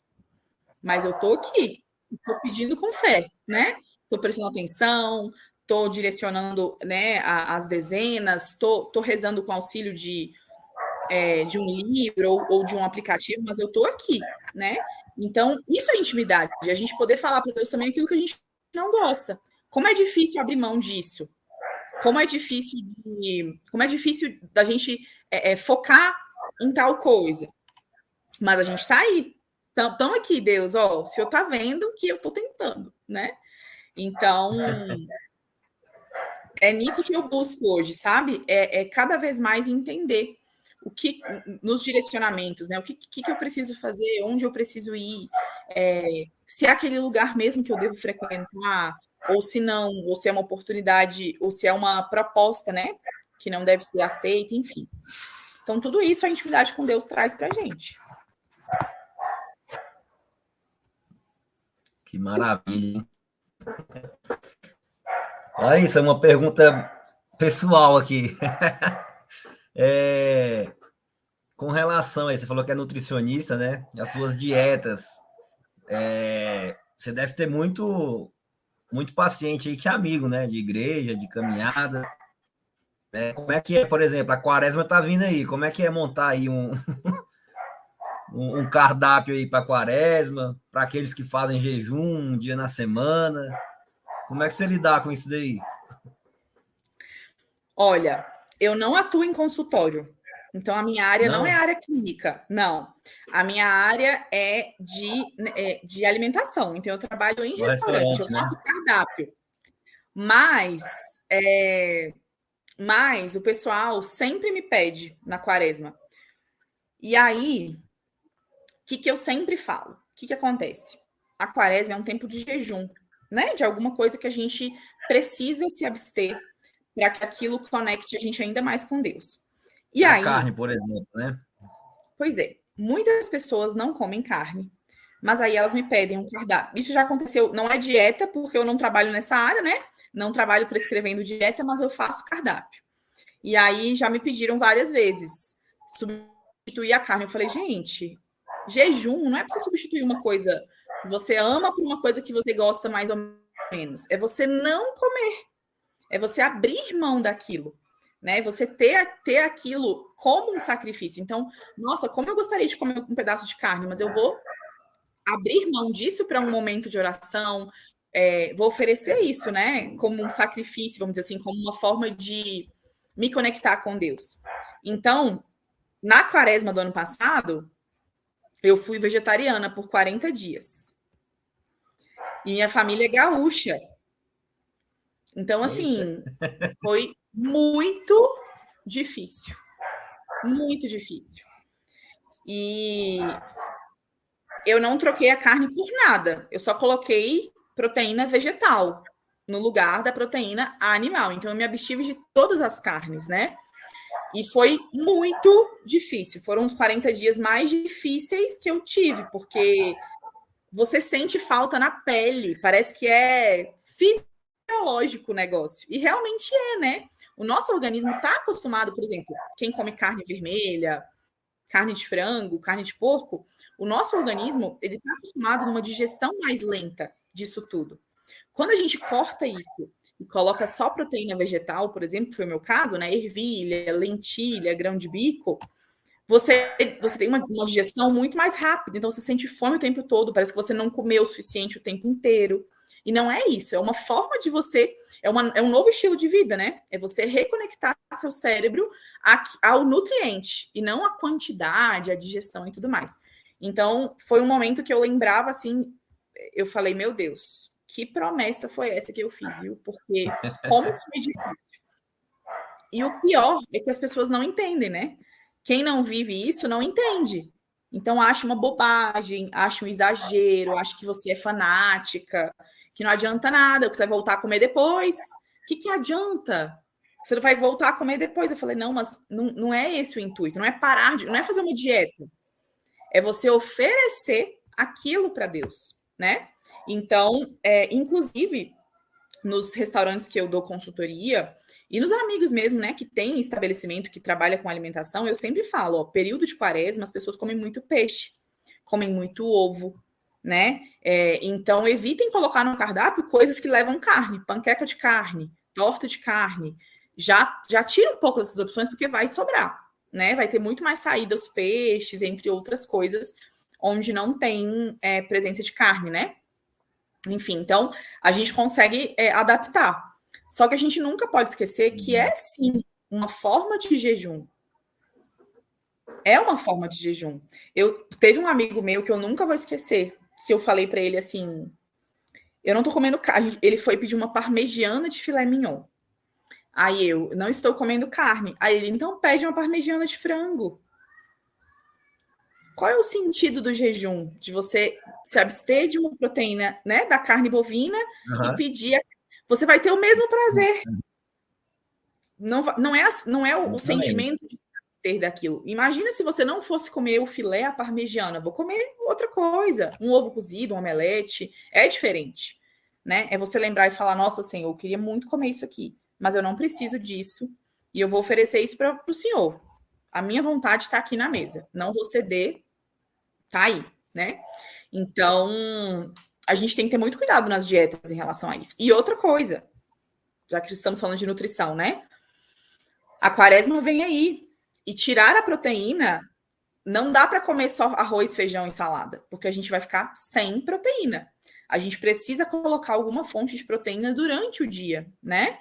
mas eu estou aqui, estou pedindo com fé, né? Estou prestando atenção, estou direcionando, né, as dezenas, estou rezando com auxílio de um livro ou de um aplicativo, mas eu estou aqui, né? Então, isso é intimidade, a gente poder falar para Deus também aquilo que a gente não gosta. Como é difícil abrir mão disso? Como é difícil da gente focar em tal coisa? Mas a gente está aí. Estão aqui, Deus, o Senhor está vendo que eu estou tentando, né? Então, é nisso que eu busco hoje, sabe? É cada vez mais entender o que nos direcionamentos, né? O que eu preciso fazer, onde eu preciso ir, se é aquele lugar mesmo que eu devo frequentar, ou se não, ou se é uma oportunidade, ou se é uma proposta, né? Que não deve ser aceita, enfim. Então, tudo isso a intimidade com Deus traz para a gente. Que maravilha, hein? Larissa, uma pergunta pessoal aqui. Com relação a isso, você falou que é nutricionista, né? As suas dietas. Você deve ter muito paciente aí que é amigo, né? De igreja, de caminhada. Como é que é, por exemplo, a quaresma tá vindo aí. Como é que é montar aí um cardápio aí para quaresma, para aqueles que fazem jejum um dia na semana? Como é que você lidar com isso daí? Olha, eu não atuo em consultório. Então, a minha área não é área clínica, não. A minha área é de alimentação. Então, eu trabalho em restaurante, eu faço cardápio. Mas o pessoal sempre me pede na quaresma. E aí, o que eu sempre falo? O que acontece? a quaresma é um tempo de jejum, né? De alguma coisa que a gente precisa se abster para que aquilo conecte a gente ainda mais com Deus. E a aí, carne, por exemplo, né? Pois é, muitas pessoas não comem carne, mas aí elas me pedem um cardápio. Isso já aconteceu, não é dieta, porque eu não trabalho nessa área, né? Não trabalho prescrevendo dieta, mas eu faço cardápio. E aí já me pediram várias vezes substituir a carne. Eu falei, gente, jejum não é para você substituir uma coisa que você ama por uma coisa que você gosta mais ou menos. É você não comer. É você abrir mão daquilo, né? Você ter aquilo como um sacrifício. Então, nossa, como eu gostaria de comer um pedaço de carne, mas eu vou abrir mão disso para um momento de oração, vou oferecer isso, né? Como um sacrifício, vamos dizer assim, como uma forma de me conectar com Deus. Então, na quaresma do ano passado, eu fui vegetariana por 40 dias. E minha família é gaúcha. Então, assim, foi muito difícil. Muito difícil. E eu não troquei a carne por nada. Eu só coloquei proteína vegetal no lugar da proteína animal. Então, eu me abstive de todas as carnes, né? E foi muito difícil. Foram os 40 dias mais difíceis que eu tive, porque você sente falta na pele. Parece que é fisiológico o negócio. E realmente é, né? O nosso organismo está acostumado, por exemplo, quem come carne vermelha, carne de frango, carne de porco, o nosso organismo ele está acostumado numa digestão mais lenta disso tudo. Quando a gente corta isso e coloca só proteína vegetal, por exemplo, que foi o meu caso, né? Ervilha, lentilha, grão de bico, você tem uma digestão muito mais rápida, então você sente fome o tempo todo, parece que você não comeu o suficiente o tempo inteiro. E não é isso, é uma forma de você, é um novo estilo de vida, né? É você reconectar seu cérebro ao nutriente, e não a quantidade, a digestão e tudo mais. Então, foi um momento que eu lembrava, assim, eu falei, meu Deus, que promessa foi essa que eu fiz, viu? Porque como foi difícil. E o pior é que as pessoas não entendem, né? Quem não vive isso não entende. Então, acha uma bobagem, acha um exagero, acha que você é fanática, que não adianta nada, que você vai voltar a comer depois. O que adianta? Você vai voltar a comer depois. Eu falei, não, mas não é esse o intuito, não é parar não é fazer uma dieta. É você oferecer aquilo para Deus, né? Então, inclusive, nos restaurantes que eu dou consultoria, e nos amigos mesmo, né, que tem estabelecimento que trabalha com alimentação, eu sempre falo, ó, período de quaresma, as pessoas comem muito peixe, comem muito ovo, né? Então, evitem colocar no cardápio coisas que levam carne, panqueca de carne, torta de carne. Já tira um pouco dessas opções, porque vai sobrar, né? Vai ter muito mais saída os peixes, entre outras coisas, onde não tem presença de carne, né? Enfim, então, a gente consegue adaptar. Só que a gente nunca pode esquecer que é, sim, uma forma de jejum. É uma forma de jejum. Teve um amigo meu que eu nunca vou esquecer, que eu falei para ele assim, eu não tô comendo carne. Ele foi pedir uma parmegiana de filé mignon. Aí eu, não estou comendo carne. Aí ele, então pede uma parmegiana de frango. Qual é o sentido do jejum? De você se abster de uma proteína, né, da carne bovina e pedir... Você vai ter o mesmo prazer. Não é o sentimento de se abster daquilo. Imagina se você não fosse comer o filé à parmegiana. Vou comer outra coisa. Um ovo cozido, um omelete. É diferente, né? É você lembrar e falar, nossa, Senhor, eu queria muito comer isso aqui, mas eu não preciso disso e eu vou oferecer isso para o Senhor. A minha vontade está aqui na mesa. Não vou ceder, tá aí, né? Então, a gente tem que ter muito cuidado nas dietas em relação a isso. E outra coisa, já que estamos falando de nutrição, né? A quaresma vem aí. E tirar a proteína, não dá para comer só arroz, feijão e salada, porque a gente vai ficar sem proteína. A gente precisa colocar alguma fonte de proteína durante o dia, né?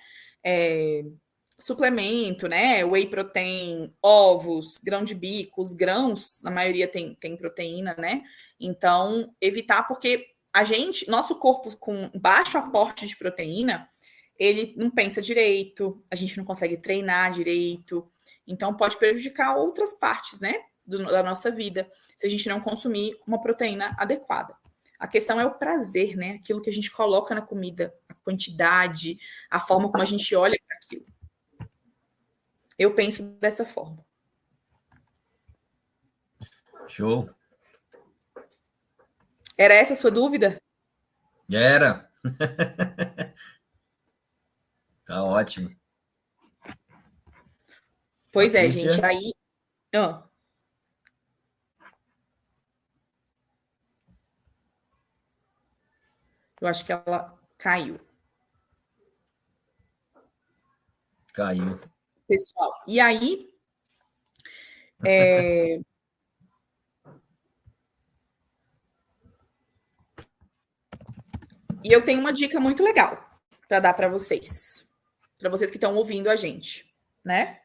Suplemento, né? Whey protein, ovos, grão de bico, os grãos, na maioria tem proteína, né? Então, evitar, porque nosso corpo com baixo aporte de proteína, ele não pensa direito, a gente não consegue treinar direito, então pode prejudicar outras partes, né, da nossa vida, se a gente não consumir uma proteína adequada. A questão é o prazer, né? Aquilo que a gente coloca na comida, a quantidade, a forma como a gente olha para aquilo. Eu penso dessa forma. Show. Era essa a sua dúvida? Era. Tá ótimo. Pois Patrícia? é, gente. Aí. Eu acho que ela caiu. Caiu. Pessoal, e aí. E eu tenho uma dica muito legal para dar para vocês que estão ouvindo a gente, né?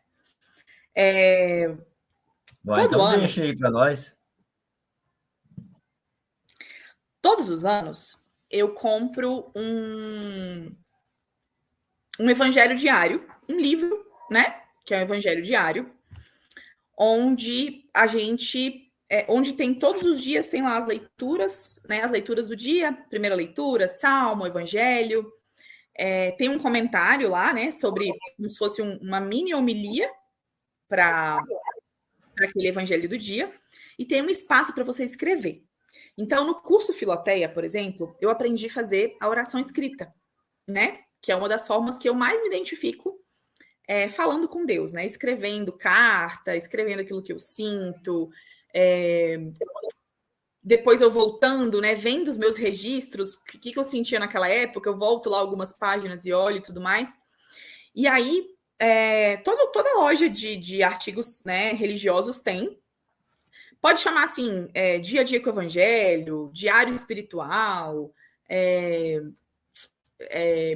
Vai, Todo então ano, deixa aí para nós. todos os anos, eu compro um evangelho diário, um livro, né? Que é o evangelho diário, onde a gente, onde tem todos os dias, tem lá as leituras, né? As leituras do dia, primeira leitura, salmo, evangelho, tem um comentário lá, né? Sobre como se fosse uma mini homilia para aquele evangelho do dia, e tem um espaço para você escrever. Então, no curso Filoteia, por exemplo, eu aprendi a fazer a oração escrita, né? Que é uma das formas que eu mais me identifico falando com Deus, né? Escrevendo carta, escrevendo aquilo que eu sinto, depois eu voltando, né? Vendo os meus registros, o que eu sentia naquela época, eu volto lá algumas páginas e olho e tudo mais. E aí, toda loja de artigos, né, religiosos tem. Pode chamar assim, dia a dia com o evangelho, diário espiritual,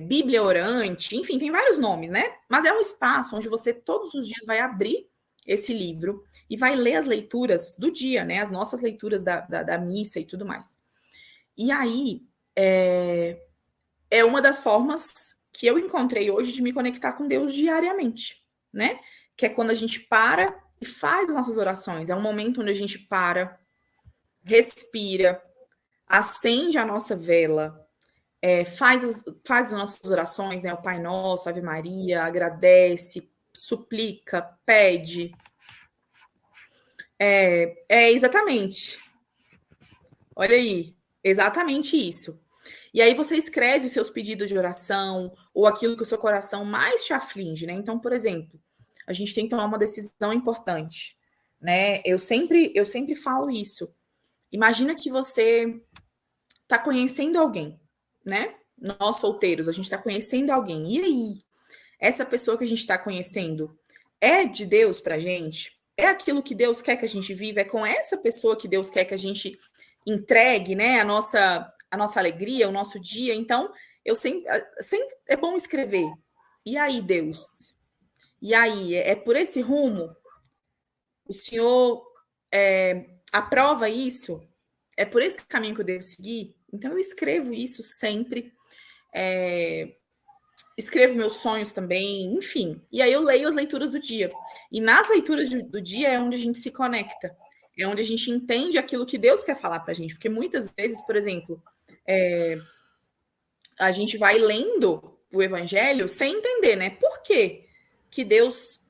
Bíblia orante, enfim, tem vários nomes, né? Mas é um espaço onde você todos os dias vai abrir esse livro e vai ler as leituras do dia, né? As nossas leituras da missa e tudo mais. E aí, é uma das formas que eu encontrei hoje de me conectar com Deus diariamente, né? Que é quando a gente para e faz as nossas orações. É um momento onde a gente para, respira, acende a nossa vela, faz as nossas orações, né? O Pai Nosso, Ave Maria, agradece, suplica, pede. Exatamente. Olha aí, exatamente isso. E aí você escreve os seus pedidos de oração ou aquilo que o seu coração mais te aflige, né? Então, por exemplo, a gente tem que tomar uma decisão importante, né? Eu sempre falo isso. Imagina que você está conhecendo alguém, né? Nós solteiros, a gente está conhecendo alguém. E aí? Essa pessoa que a gente está conhecendo é de Deus pra gente? É aquilo que Deus quer que a gente viva? É com essa pessoa que Deus quer que a gente entregue, né? A nossa alegria, o nosso dia. Então, eu sempre é bom escrever. E aí, Deus? E aí, é por esse rumo? O Senhor aprova isso? É por esse caminho que eu devo seguir? Então, eu escrevo isso sempre. Escrevo meus sonhos também, enfim. E aí eu leio as leituras do dia. E nas leituras do dia é onde a gente se conecta. É onde a gente entende aquilo que Deus quer falar pra gente. Porque muitas vezes, por exemplo, a gente vai lendo o evangelho sem entender, né? Por quê que Deus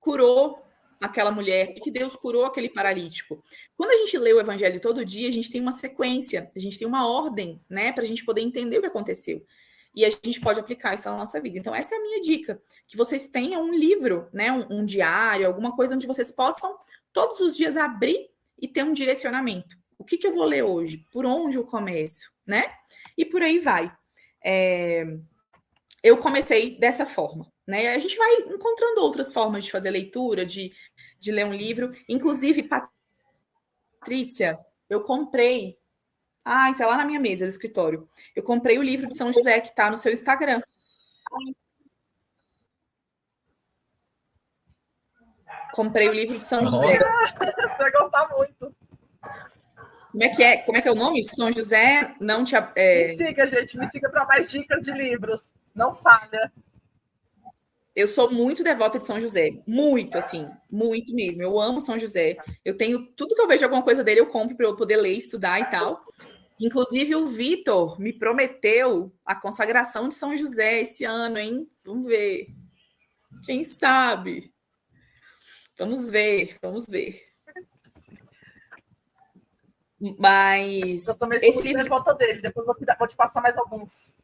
curou aquela mulher, que Deus curou aquele paralítico. Quando a gente lê o evangelho todo dia, a gente tem uma sequência, a gente tem uma ordem, né? Pra gente poder entender o que aconteceu. E a gente pode aplicar isso na nossa vida. Então, essa é a minha dica. Que vocês tenham um livro, né? Um diário, alguma coisa onde vocês possam todos os dias abrir e ter um direcionamento. O que eu vou ler hoje? Por onde eu começo? Né? E por aí vai. Eu comecei dessa forma. Né? A gente vai encontrando outras formas de fazer leitura, de ler um livro. Inclusive, Patrícia, eu comprei... está lá na minha mesa do escritório. Eu comprei o livro de São José, que está no seu Instagram. Comprei o livro de São José. Vai gostar muito. Como é que é o nome? São José não te... Me siga, gente. Me siga para mais dicas de livros. Não falha. Eu sou muito devota de São José. Muito, assim. Muito mesmo. Eu amo São José. Eu tenho... Tudo que eu vejo alguma coisa dele, eu compro para eu poder ler, estudar e tal. Inclusive, o Vitor me prometeu a consagração de São José esse ano, hein? Vamos ver. Quem sabe? Vamos ver, vamos ver. Mas Eu também sou esse muito livro... devota dele. Depois vou te passar mais alguns.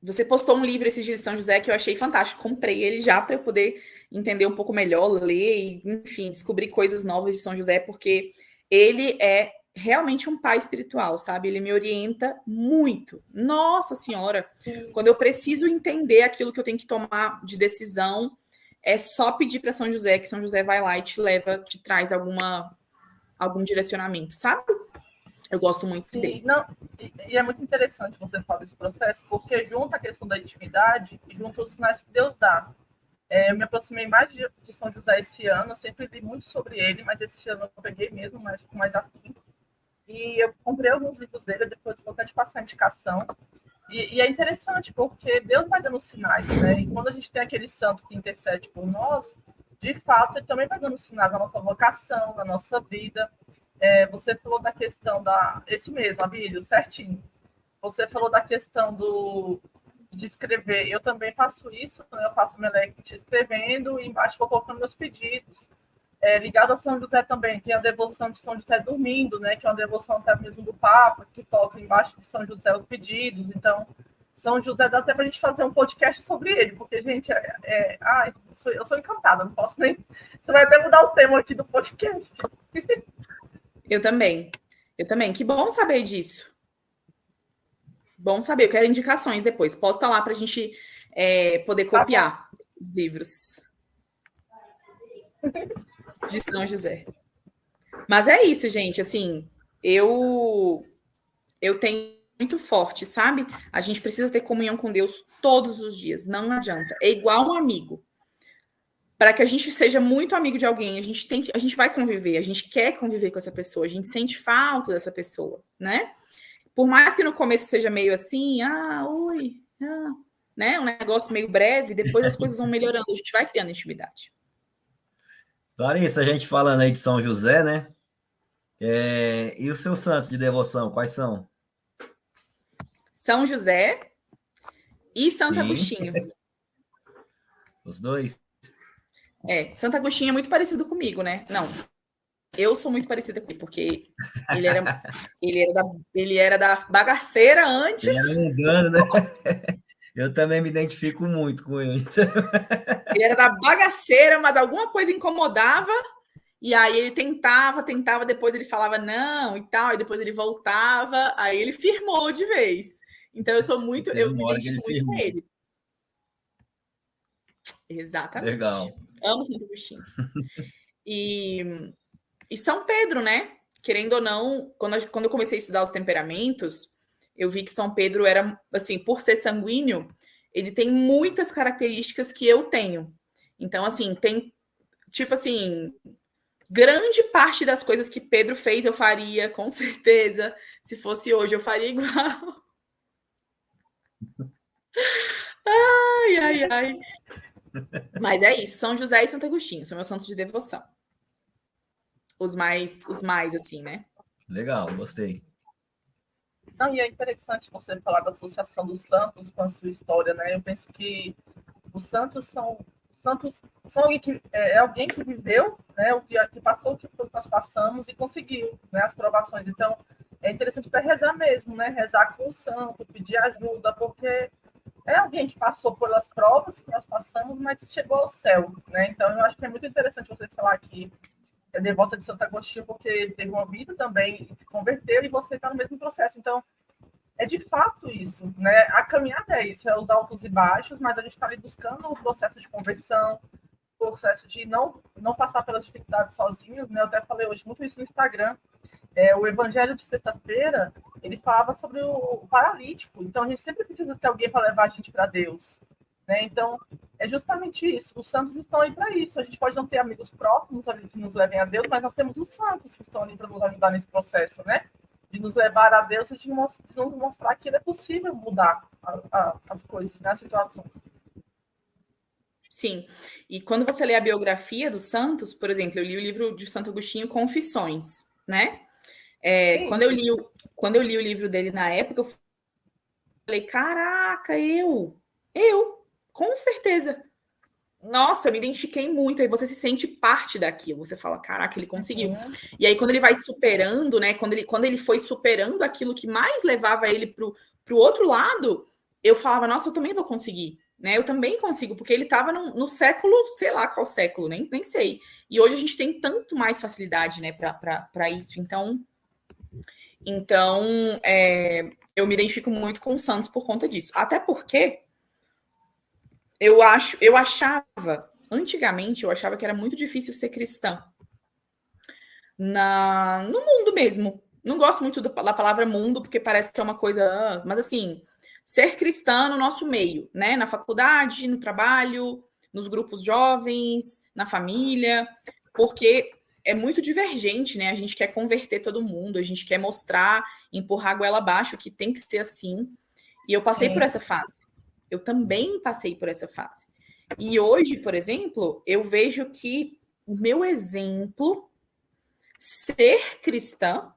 Você postou um livro esse dia de São José que eu achei fantástico. Comprei ele já para eu poder entender um pouco melhor, ler e, enfim, descobrir coisas novas de São José, porque ele é realmente um pai espiritual, sabe? Ele me orienta muito. Nossa Senhora! Sim. Quando eu preciso entender aquilo que eu tenho que tomar de decisão, é só pedir para São José, que São José vai lá e te leva, te traz algum direcionamento, sabe? Eu gosto muito Sim, dele. não, e é muito interessante você falar desse processo, porque junta a questão da intimidade e junta os sinais que Deus dá. Eu me aproximei mais de São José esse ano, eu sempre li muito sobre ele, mas esse ano eu peguei mesmo com mais afinco. E eu comprei alguns livros dele, depois vou até te passar a indicação. E é interessante, porque Deus vai dando sinais, né? E quando a gente tem aquele santo que intercede por nós, de fato, ele também vai dando sinais na nossa vocação, na nossa vida. Você falou da questão esse mesmo, Abílio, certinho. Você falou da questão de escrever. Eu também faço isso, né? Eu faço Melect escrevendo e embaixo vou colocando meus pedidos. Ligado a São José também, tem a devoção de São José dormindo, né? Que é uma devoção até mesmo do Papa, que coloca embaixo de São José os pedidos. Então, São José dá até para a gente fazer um podcast sobre ele, porque, gente, eu sou encantada, não posso nem. Você vai até mudar o tema aqui do podcast. Eu também. Que bom saber disso. Bom saber. Eu quero indicações depois. Posta lá para a gente poder copiar os livros de São José. Mas é isso, gente. Assim, eu tenho muito forte, sabe? A gente precisa ter comunhão com Deus todos os dias. Não adianta. É igual um amigo. Para que a gente seja muito amigo de alguém, a gente vai conviver, a gente quer conviver com essa pessoa, a gente sente falta dessa pessoa, né? Por mais que no começo seja meio assim, né? Um negócio meio breve, depois as coisas vão melhorando, a gente vai criando intimidade. Larissa, a gente falando aí de São José, né? E os seus santos de devoção, quais são? São José e Santo Sim. Agostinho. Os dois? Santo Agostinho é muito parecido comigo, né? Não, eu sou muito parecida com ele, porque ele era da bagaceira antes. Ele era mundano, né? Eu também me identifico muito com ele. Ele era da bagaceira, mas alguma coisa incomodava, e aí ele tentava, depois ele falava não e tal, e depois ele voltava, aí ele firmou de vez. Então eu me identifico muito com ele. Exatamente. Legal. Amo Santo Agostinho. E São Pedro, né? Querendo ou não, quando eu comecei a estudar os temperamentos, eu vi que São Pedro era, assim, por ser sanguíneo, ele tem muitas características que eu tenho. Então, assim, tem, tipo assim, grande parte das coisas que Pedro fez eu faria, com certeza. Se fosse hoje, eu faria igual. Ai. Mas é isso, São José e Santo Agostinho são meus santos de devoção. Os mais, assim, né? Legal, gostei. Não, e é interessante você falar da associação dos santos com a sua história, né? Eu penso que os santos são alguém que viveu, né? O que passou o que nós passamos e conseguiu, né? As provações. Então, é interessante até rezar mesmo, né? Rezar com o santo, pedir ajuda, porque é alguém que passou pelas provas que nós passamos, mas chegou ao céu, né? Então, eu acho que é muito interessante você falar que é devota de Santo Agostinho, porque ele teve uma vida também, se converteu, e você está no mesmo processo. Então, é de fato isso, né? A caminhada é isso, é os altos e baixos, mas a gente está ali buscando o processo de conversão, o processo de não passar pelas dificuldades sozinhos, né? Eu até falei hoje muito isso no Instagram. O Evangelho de sexta-feira, ele falava sobre o paralítico, então a gente sempre precisa ter alguém para levar a gente para Deus, né? Então, é justamente isso. Os santos estão aí para isso. A gente pode não ter amigos próximos ali que nos levem a Deus, mas nós temos os santos que estão ali para nos ajudar nesse processo, né? De nos levar a Deus e de nos mostrar que é possível mudar as coisas, né? As situações. Sim. E quando você lê a biografia dos santos, por exemplo, eu li o livro de Santo Agostinho, Confissões, né? Quando eu li o livro dele na época, eu falei, caraca, eu, com certeza. Nossa, eu me identifiquei muito. Aí você se sente parte daquilo. Você fala, caraca, ele conseguiu. E aí, quando ele vai superando, né? Quando ele foi superando aquilo que mais levava ele pro outro lado, eu falava, nossa, eu também vou conseguir. Né? Eu também consigo, porque ele estava no século, sei lá qual século, nem sei. E hoje a gente tem tanto mais facilidade, né, para isso. Então eu me identifico muito com o Santos por conta disso. Até porque antigamente eu achava que era muito difícil ser cristã no mundo mesmo. Não gosto muito da palavra mundo, porque parece que é uma coisa, mas assim, ser cristã no nosso meio, né? Na faculdade, no trabalho, nos grupos jovens, na família, porque é muito divergente, né? A gente quer converter todo mundo, a gente quer mostrar, empurrar a goela abaixo que tem que ser assim. E eu passei por essa fase. Eu também passei por essa fase. E hoje, por exemplo, eu vejo que o meu exemplo, ser cristã,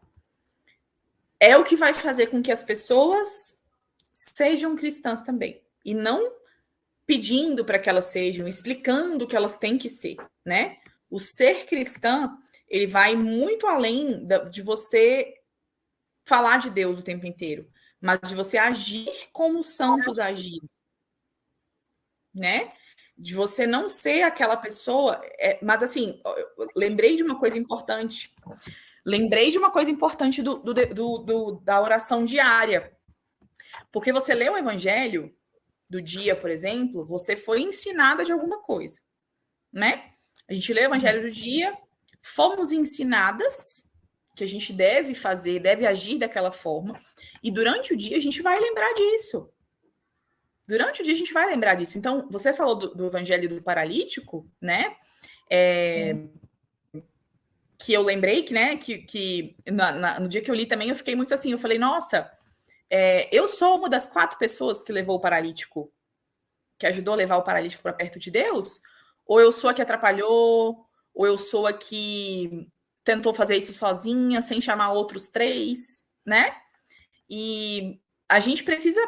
é o que vai fazer com que as pessoas sejam cristãs também. E não pedindo para que elas sejam, explicando que elas têm que ser, né? O ser cristã, ele vai muito além de você falar de Deus o tempo inteiro, mas de você agir como os santos agiram, né? De você não ser aquela pessoa... mas, assim, lembrei de uma coisa importante. Da oração diária. Porque você lê o evangelho do dia, por exemplo, você foi ensinada de alguma coisa, né? A gente lê o evangelho do dia, fomos ensinadas que a gente deve fazer, deve agir daquela forma, e durante o dia a gente vai lembrar disso. Então, você falou do evangelho do paralítico, né? Que eu lembrei que, né, que no dia que eu li também, eu fiquei muito assim, eu falei, nossa, eu sou uma das 4 pessoas que levou o paralítico, que ajudou a levar o paralítico para perto de Deus? Ou eu sou a que atrapalhou? Ou eu sou a que tentou fazer isso sozinha, sem chamar outros 3, né? E a gente precisa...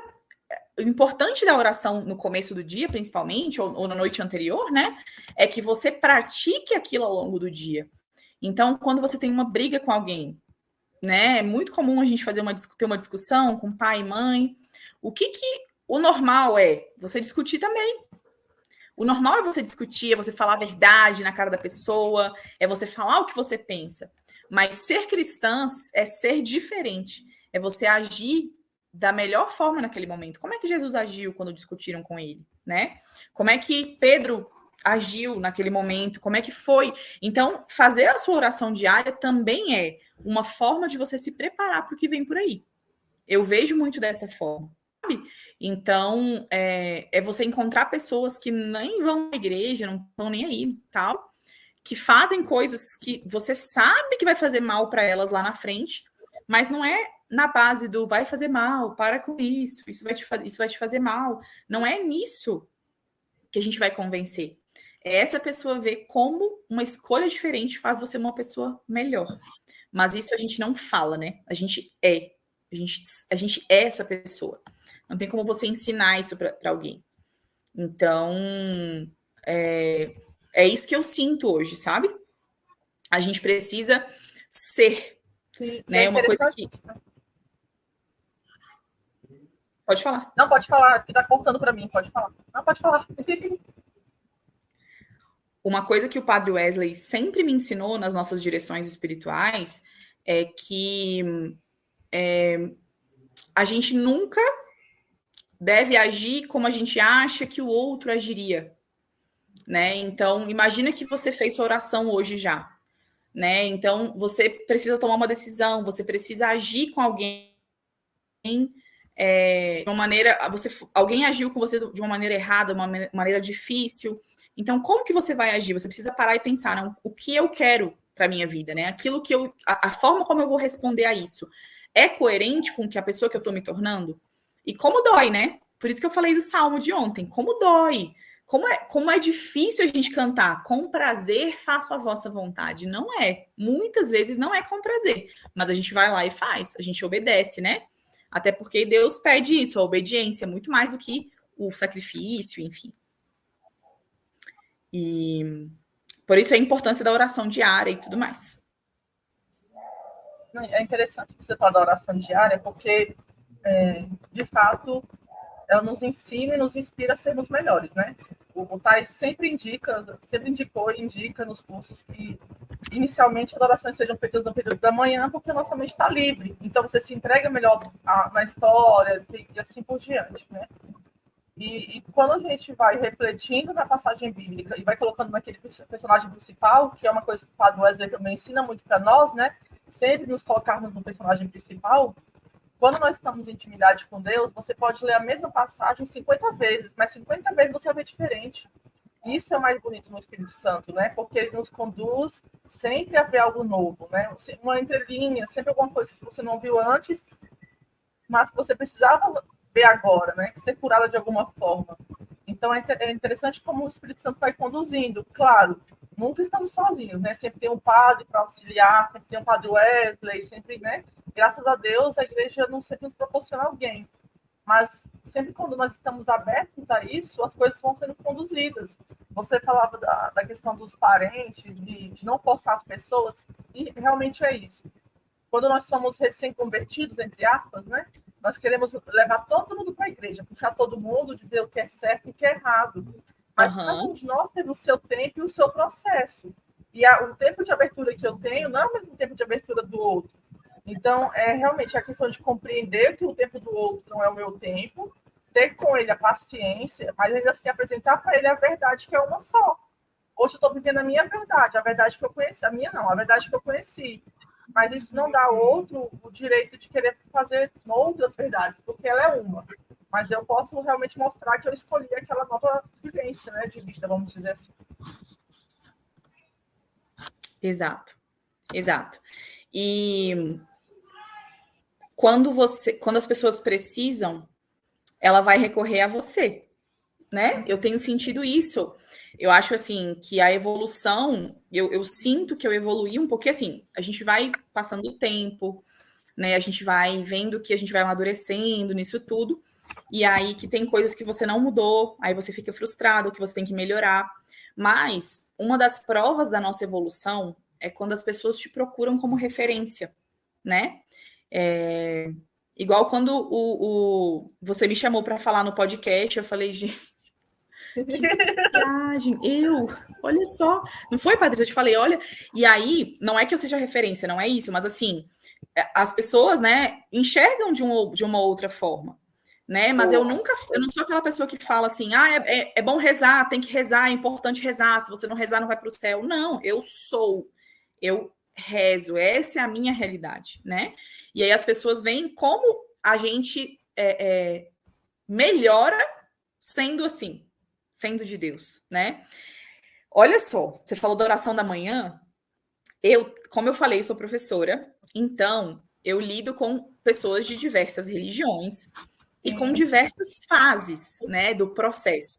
O importante da oração no começo do dia, principalmente, ou na noite anterior, né? É que você pratique aquilo ao longo do dia. Então, quando você tem uma briga com alguém, né? É muito comum a gente ter uma discussão com pai e mãe. O normal é você discutir também. O normal é você discutir, é você falar a verdade na cara da pessoa, é você falar o que você pensa. Mas ser cristã é ser diferente. É você agir da melhor forma naquele momento. Como é que Jesus agiu quando discutiram com ele, né? Como é que Pedro agiu naquele momento? Como é que foi? Então, fazer a sua oração diária também é uma forma de você se preparar para o que vem por aí. Eu vejo muito dessa forma, sabe? Então, é você encontrar pessoas que nem vão à igreja, não estão nem aí, tal, que fazem coisas que você sabe que vai fazer mal para elas lá na frente, mas não é na base do vai fazer mal, para com isso vai te fazer mal. Não é nisso que a gente vai convencer. É essa pessoa ver como uma escolha diferente faz você uma pessoa melhor. Mas isso a gente não fala, né? A gente é essa pessoa. Não tem como você ensinar isso para alguém. Então, é isso que eu sinto hoje, sabe? A gente precisa ser. Sim, né? Uma coisa que... Pode falar. Não, pode falar, que tá cortando para mim, pode falar. Não, pode falar. Uma coisa que o Padre Wesley sempre me ensinou nas nossas direções espirituais é que a gente nunca deve agir como a gente acha que o outro agiria, né? Então, imagina que você fez sua oração hoje já, né? Então, você precisa tomar uma decisão, você precisa agir com alguém de uma maneira... alguém agiu com você de uma maneira errada, uma maneira difícil. Então, como que você vai agir? Você precisa parar e pensar, não, o que eu quero para minha vida, né? Aquilo que a forma como eu vou responder a isso é coerente com que a pessoa que eu estou me tornando? E como dói, né? Por isso que eu falei do Salmo de ontem. Como dói Como é difícil a gente cantar com prazer, faço a vossa vontade. Não é. Muitas vezes não é com prazer. Mas a gente vai lá e faz. A gente obedece, né? Até porque Deus pede isso, a obediência, muito mais do que o sacrifício, enfim. E por isso a importância da oração diária e tudo mais. É interessante você falar da oração diária, porque, de fato, ela nos ensina e nos inspira a sermos melhores, né? O Thais sempre indicou e indica nos cursos que, inicialmente, as orações sejam feitas no período da manhã, porque a nossa mente está livre. Então, você se entrega melhor na história e assim por diante, né? E quando a gente vai refletindo na passagem bíblica e vai colocando naquele personagem principal, que é uma coisa que o Padre Wesley também ensina muito para nós, né? Sempre nos colocarmos no personagem principal. Quando nós estamos em intimidade com Deus, você pode ler a mesma passagem 50 vezes, mas 50 vezes você vai ver diferente. Isso é o mais bonito no Espírito Santo, né? Porque ele nos conduz sempre a ver algo novo, né? Uma entrelinha, sempre alguma coisa que você não viu antes, mas que você precisava ver agora, né? Ser curada de alguma forma. Então é interessante como o Espírito Santo vai conduzindo. Claro, nunca estamos sozinhos, né? Sempre tem um padre para auxiliar, sempre tem um padre Wesley, sempre, né? Graças a Deus, a igreja não sempre nos proporciona alguém. Mas sempre quando nós estamos abertos a isso, as coisas vão sendo conduzidas. Você falava da questão dos parentes, de não forçar as pessoas, e realmente é isso. Quando nós somos recém-convertidos, entre aspas, né? Nós queremos levar todo mundo para a igreja, puxar todo mundo, dizer o que é certo e o que é errado. Mas cada um de nós teve o seu tempo e o seu processo. E o tempo de abertura que eu tenho não é o mesmo tempo de abertura do outro. Então, realmente a questão de compreender que o tempo do outro não é o meu tempo, ter com ele a paciência, mas ainda assim apresentar para ele a verdade que é uma só. Hoje eu estou vivendo a minha verdade, a verdade que eu conheci. A minha não, a verdade que eu conheci. Mas isso não dá ao outro o direito de querer fazer outras verdades, porque ela é uma. Mas eu posso realmente mostrar que eu escolhi aquela nova vivência, né, de vista, vamos dizer assim. Exato, exato. E quando as pessoas precisam, ela vai recorrer a você, né? Eu tenho sentido isso. Eu acho, assim, que a evolução, eu sinto que eu evoluí um pouquinho, assim, a gente vai passando o tempo, né? A gente vai vendo que a gente vai amadurecendo nisso tudo, e aí que tem coisas que você não mudou, aí você fica frustrado, que você tem que melhorar. Mas uma das provas da nossa evolução é quando as pessoas te procuram como referência, né? Igual quando você me chamou para falar no podcast, eu falei, gente, que viagem, olha só, não foi, Patrícia? Eu te falei, olha, e aí, não é que eu seja referência, não é isso, mas assim, as pessoas, né, enxergam de uma outra forma, né, mas eu não sou aquela pessoa que fala assim, é bom rezar, tem que rezar, é importante rezar, se você não rezar não vai para o céu, não, eu rezo, essa é a minha realidade, né, e aí as pessoas veem como a gente melhora sendo assim, sendo de Deus, né? Olha só, você falou da oração da manhã. Como eu falei, sou professora, então eu lido com pessoas de diversas religiões e com diversas fases, né, do processo.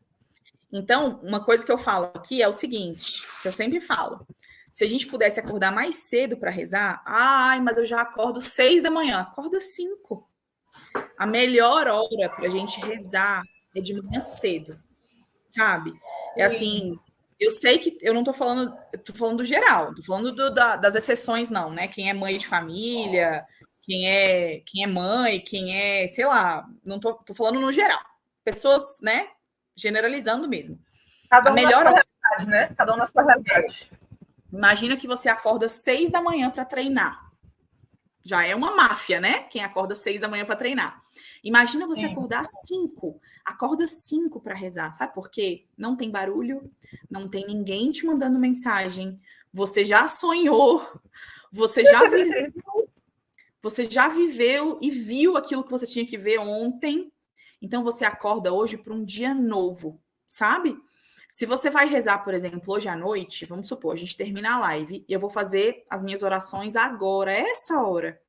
Então, uma coisa que eu falo aqui é o seguinte, que eu sempre falo: se a gente pudesse acordar mais cedo para rezar, mas eu já acordo 6 da manhã, acorda 5. A melhor hora para a gente rezar é de manhã cedo, sabe? É assim, eu sei que eu não tô falando do geral, tô falando das exceções, não, né? Quem é mãe de família, quem é mãe, quem é, sei lá, não tô falando no geral. Pessoas, né? Generalizando mesmo. Cada um na sua realidade, né? Cada um na sua realidade. Imagina que você acorda 6 da manhã para treinar. Já é uma máfia, né? Quem acorda 6 da manhã para treinar. Imagina você acordar 5. Acorda 5 para rezar. Sabe por quê? Não tem barulho, não tem ninguém te mandando mensagem. Você já sonhou, você já viveu e viu aquilo que você tinha que ver ontem. Então você acorda hoje para um dia novo, sabe? Se você vai rezar, por exemplo, hoje à noite, vamos supor, a gente termina a live e eu vou fazer as minhas orações agora, essa hora.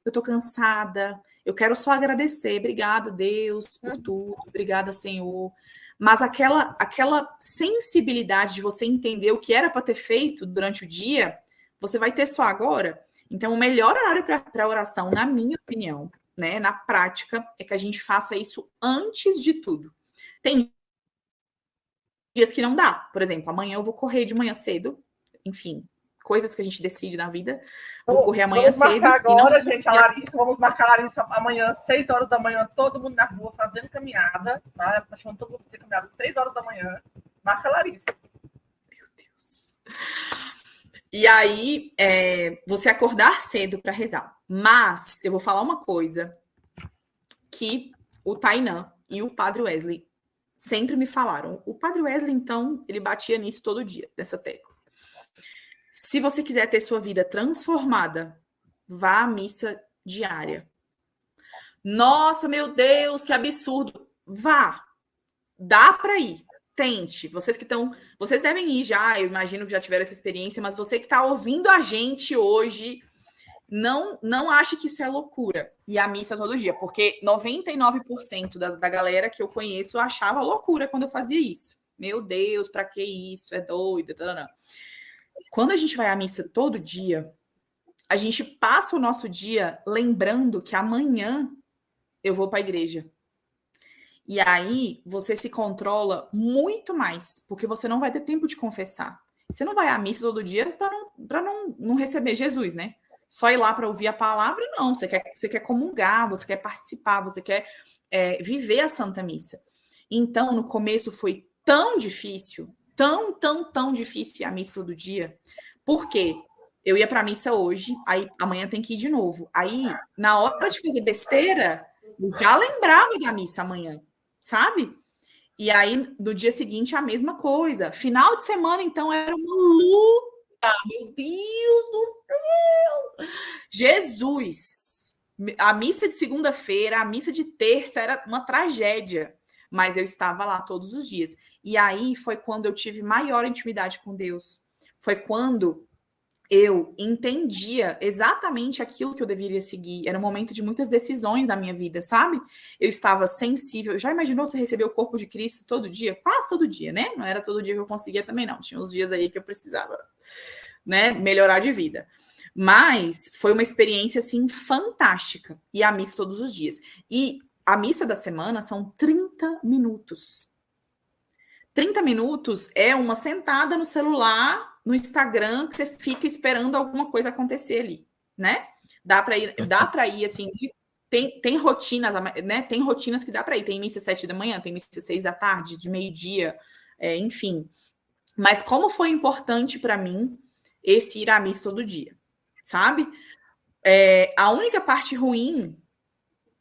Eu tô cansada, eu quero só agradecer. Obrigada, Deus, por tudo. Obrigada, Senhor. mas aquela sensibilidade de você entender o que era para ter feito durante o dia, você vai ter só agora. Então, o melhor horário para oração, na minha opinião, né, na prática, é que a gente faça isso antes de tudo. Tem dias que não dá. Por exemplo, amanhã eu vou correr de manhã cedo. Enfim, coisas que a gente decide na vida. Vou correr amanhã cedo. Vamos marcar agora, gente, a Larissa. Vamos marcar a Larissa amanhã, 6 horas da manhã, todo mundo na rua fazendo caminhada. Tá? Tá chamando todo mundo fazer caminhada, 6 horas da manhã. Marca a Larissa. Meu Deus. E aí, você acordar cedo para rezar. Mas, eu vou falar uma coisa que o Tainan e o Padre Wesley sempre me falaram. O Padre Wesley, então, ele batia nisso todo dia, dessa tecla. Se você quiser ter sua vida transformada, vá à missa diária. Nossa, meu Deus, que absurdo. Vá. Dá para ir. Tente. Vocês devem ir já, eu imagino que já tiveram essa experiência, mas você que está ouvindo a gente hoje, não ache que isso é loucura. E a missa todo dia, porque 99% da galera que eu conheço achava loucura quando eu fazia isso. Meu Deus, para que isso? É doido. Quando a gente vai à missa todo dia, a gente passa o nosso dia lembrando que amanhã eu vou para a igreja. E aí você se controla muito mais, porque você não vai ter tempo de confessar. Você não vai à missa todo dia para não receber Jesus, né? Só ir lá para ouvir a palavra, não. Você quer comungar, você quer participar, você quer viver a Santa Missa. Então, no começo foi tão difícil, tão difícil a missa todo dia, porque eu ia para a missa hoje, aí amanhã tem que ir de novo. Aí, na hora de fazer besteira, eu já lembrava da missa amanhã, sabe? E aí, no dia seguinte, a mesma coisa. Final de semana, então, era uma luta. Meu Deus do céu! Jesus! A missa de segunda-feira, a missa de terça era uma tragédia. Mas eu estava lá todos os dias. E aí foi quando eu tive maior intimidade com Deus. Foi quando eu entendia exatamente aquilo que eu deveria seguir. Era um momento de muitas decisões na minha vida, sabe? Eu estava sensível. Já imaginou você receber o corpo de Cristo todo dia? Quase todo dia, né? Não era todo dia que eu conseguia também, não. Tinha uns dias aí que eu precisava, né, melhorar de vida. Mas foi uma experiência, assim, fantástica. E a missa todos os dias. E a missa da semana são 30 minutos. 30 minutos é uma sentada no celular, no Instagram, que você fica esperando alguma coisa acontecer ali, né? Dá para ir assim, tem rotinas, né? Tem rotinas que dá para ir. Tem missa 7 da manhã, tem missa 6 da tarde, de meio-dia, enfim. Mas como foi importante para mim esse ir à missa todo dia, sabe? A única parte ruim,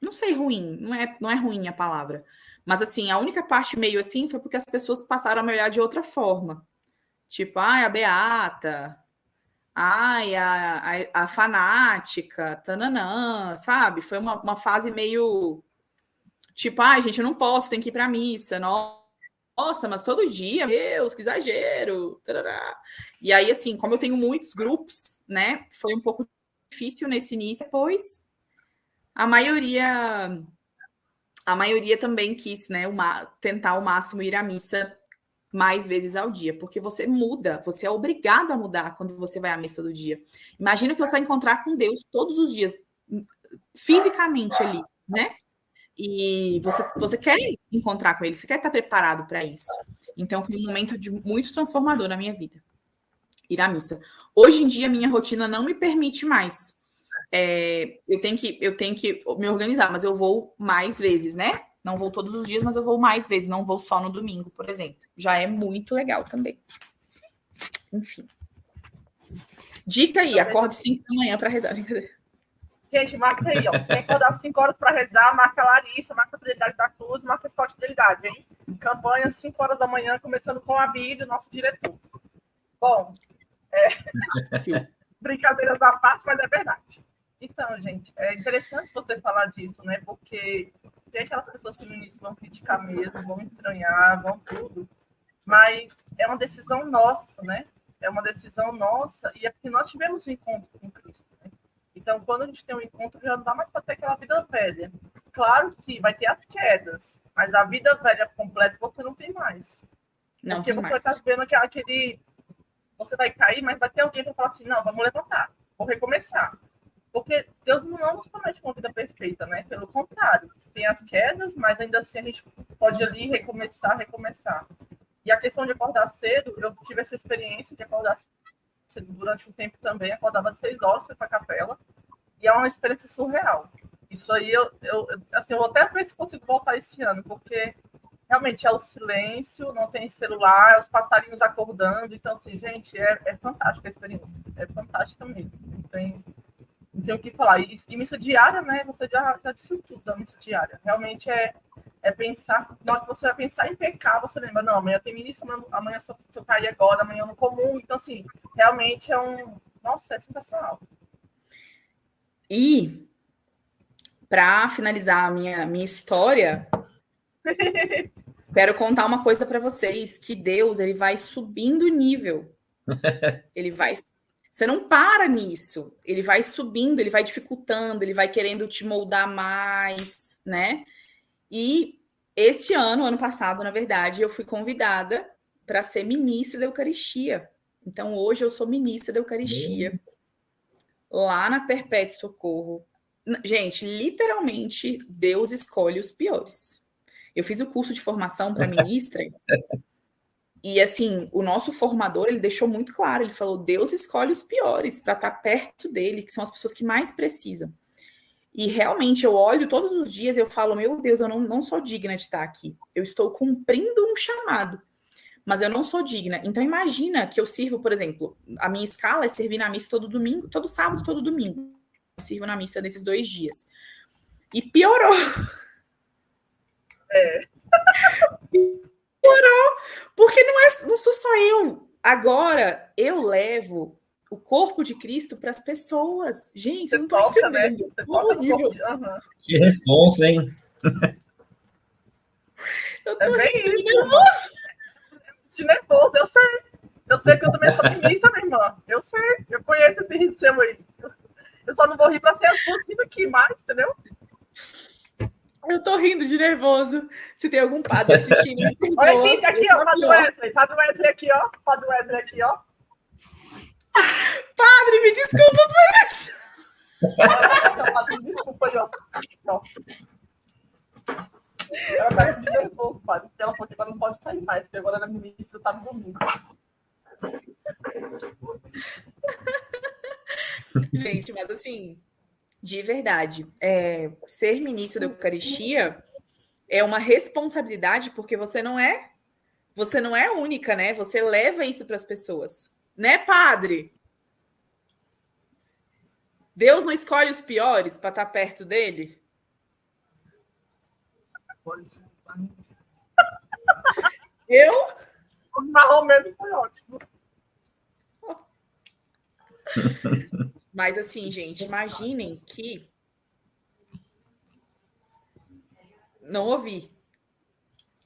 não sei ruim, não é ruim a palavra, mas assim, a única parte meio assim foi porque as pessoas passaram a me olhar de outra forma. Tipo, a beata, a fanática, tananã, sabe? Foi uma fase meio tipo, gente, eu não posso, tem que ir pra missa, nossa, mas todo dia, meu Deus, que exagero. Tarará. E aí, assim, como eu tenho muitos grupos, né, foi um pouco difícil nesse início, depois a maioria também quis, né, tentar ao máximo ir à missa mais vezes ao dia, porque você muda, você é obrigado a mudar quando você vai à missa todo dia. Imagina que você vai encontrar com Deus todos os dias, fisicamente ali, né? E você quer encontrar com ele, você quer estar preparado para isso. Então, foi um momento muito transformador na minha vida, ir à missa. Hoje em dia, minha rotina não me permite mais. Eu tenho que me organizar, mas eu vou mais vezes, né? Não vou todos os dias, mas eu vou mais vezes. Não vou só no domingo, por exemplo. Já é muito legal também. Enfim. Dica aí, acorde 5 da manhã para rezar. Gente, marca aí, ó. Quem acordar 5 horas para rezar, marca a Larissa, marca a Fidelidade da Cruz, marca a Escola de Fidelidade, hein? Campanha 5 horas da manhã, começando com a Bíblia, nosso diretor. Bom, brincadeiras à parte, mas é verdade. Então, gente, é interessante você falar disso, né? Porque tem aquelas pessoas que no início vão criticar mesmo, vão estranhar, vão tudo. Mas é uma decisão nossa, né? É uma decisão nossa e é porque nós tivemos um encontro com Cristo, né? Então, quando a gente tem um encontro, já não dá mais para ter aquela vida velha. Claro que vai ter as quedas, mas a vida velha completa você não tem mais. Não Porque tem você mais. vai estar vendo que aquele... Você vai cair, mas vai ter alguém para falar assim, não, vamos levantar, vou recomeçar. Porque Deus não nos promete uma vida perfeita, né? Pelo contrário, tem as quedas, mas ainda assim a gente pode ali recomeçar. E a questão de acordar cedo, eu tive essa experiência de acordar cedo durante um tempo também, acordava às 6 horas, fui para a capela, e é uma experiência surreal. Isso aí, eu vou até ver se consigo voltar esse ano, porque realmente é o silêncio, não tem celular, é os passarinhos acordando. Então, assim, gente, é fantástica a experiência. É fantástica mesmo. Não tem o que falar. E missa diária, né? Você já disse tudo da missa diária. Realmente é pensar, na hora que você vai pensar em pecar, você lembra, não, amanhã tem missa, amanhã se eu cair agora, amanhã no comum. Então, assim, realmente nossa, é sensacional. E, para finalizar a minha história, quero contar uma coisa para vocês, que Deus, ele vai subindo o nível. Você não para nisso. Ele vai subindo, ele vai dificultando, ele vai querendo te moldar mais, né? E este ano passado, na verdade, eu fui convidada para ser ministra da Eucaristia. Então, hoje eu sou ministra da Eucaristia, lá na Perpétua Socorro. Gente, literalmente, Deus escolhe os piores. Eu fiz o curso de formação para ministra e, assim, o nosso formador, ele deixou muito claro, ele falou, Deus escolhe os piores para estar perto dele, que são as pessoas que mais precisam. E realmente eu olho todos os dias e eu falo, meu Deus, eu não sou digna de estar aqui. Eu estou cumprindo um chamado, mas eu não sou digna. Então imagina que eu sirvo, por exemplo, a minha escala é servir na missa todo domingo, todo sábado, todo domingo. Eu sirvo na missa nesses 2 dias. E piorou. Piorou, porque não sou só eu. Agora eu levo o corpo de Cristo para as pessoas. Gente, vocês não estão entendendo. Né? Horrível. Que responsa, hein? Eu tô bem rindo isso, nervoso. De nervoso, eu sei. Eu sei que eu também sou ministra, minha irmã. Eu sei, eu conheço esse riso seu aí. Eu só não vou rir para ser as duas rindo aqui mais, entendeu? Eu tô rindo de nervoso. Se tem algum padre assistindo, me perdoa. Olha aqui, ó, Padre Wesley. Padre Wesley aqui, ó. Padre Wesley aqui, ó. Padre, me desculpa por isso. Padre, desculpa aí, ó. Ela tá de nervoso, padre. Porque ela falou que agora não pode cair mais, porque agora ela é ministra, tá no domingo. Gente, mas assim, de verdade, ser ministro da Eucaristia é uma responsabilidade, porque você não é única, né? Você leva isso para as pessoas, né, padre? Deus não escolhe os piores para estar perto dele? Eu? Os marromenos foi ótimo. Mas assim, gente, imaginem que... Não ouvi.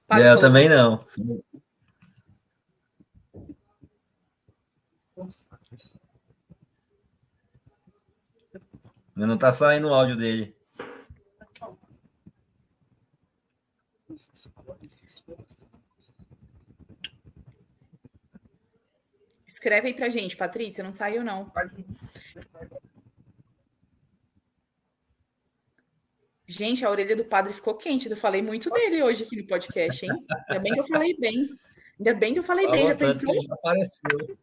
Padre, eu também não. Não tá saindo o áudio dele. Escreve aí pra gente, Patrícia, não saiu não. Gente, a orelha do padre ficou quente. Eu falei muito dele hoje aqui no podcast, hein? Ainda bem que eu falei bem. Já pensou? Já apareceu.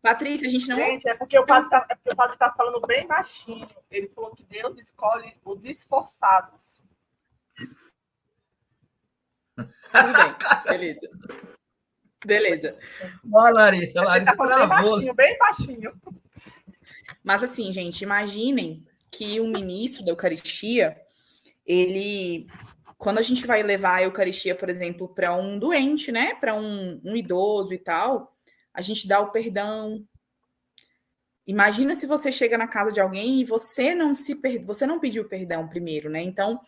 Patrícia, a gente não... Gente, é porque o padre tá falando bem baixinho. Ele falou que Deus escolhe os esforçados. Tudo bem, beleza. Olha, Larissa tá falando bem baixinho. Mas assim, gente, imaginem que um ministro da Eucaristia, quando a gente vai levar a Eucaristia, por exemplo, para um doente, né, para um idoso e tal, a gente dá o perdão. Imagina se você chega na casa de alguém e você não pediu perdão primeiro, né? Então,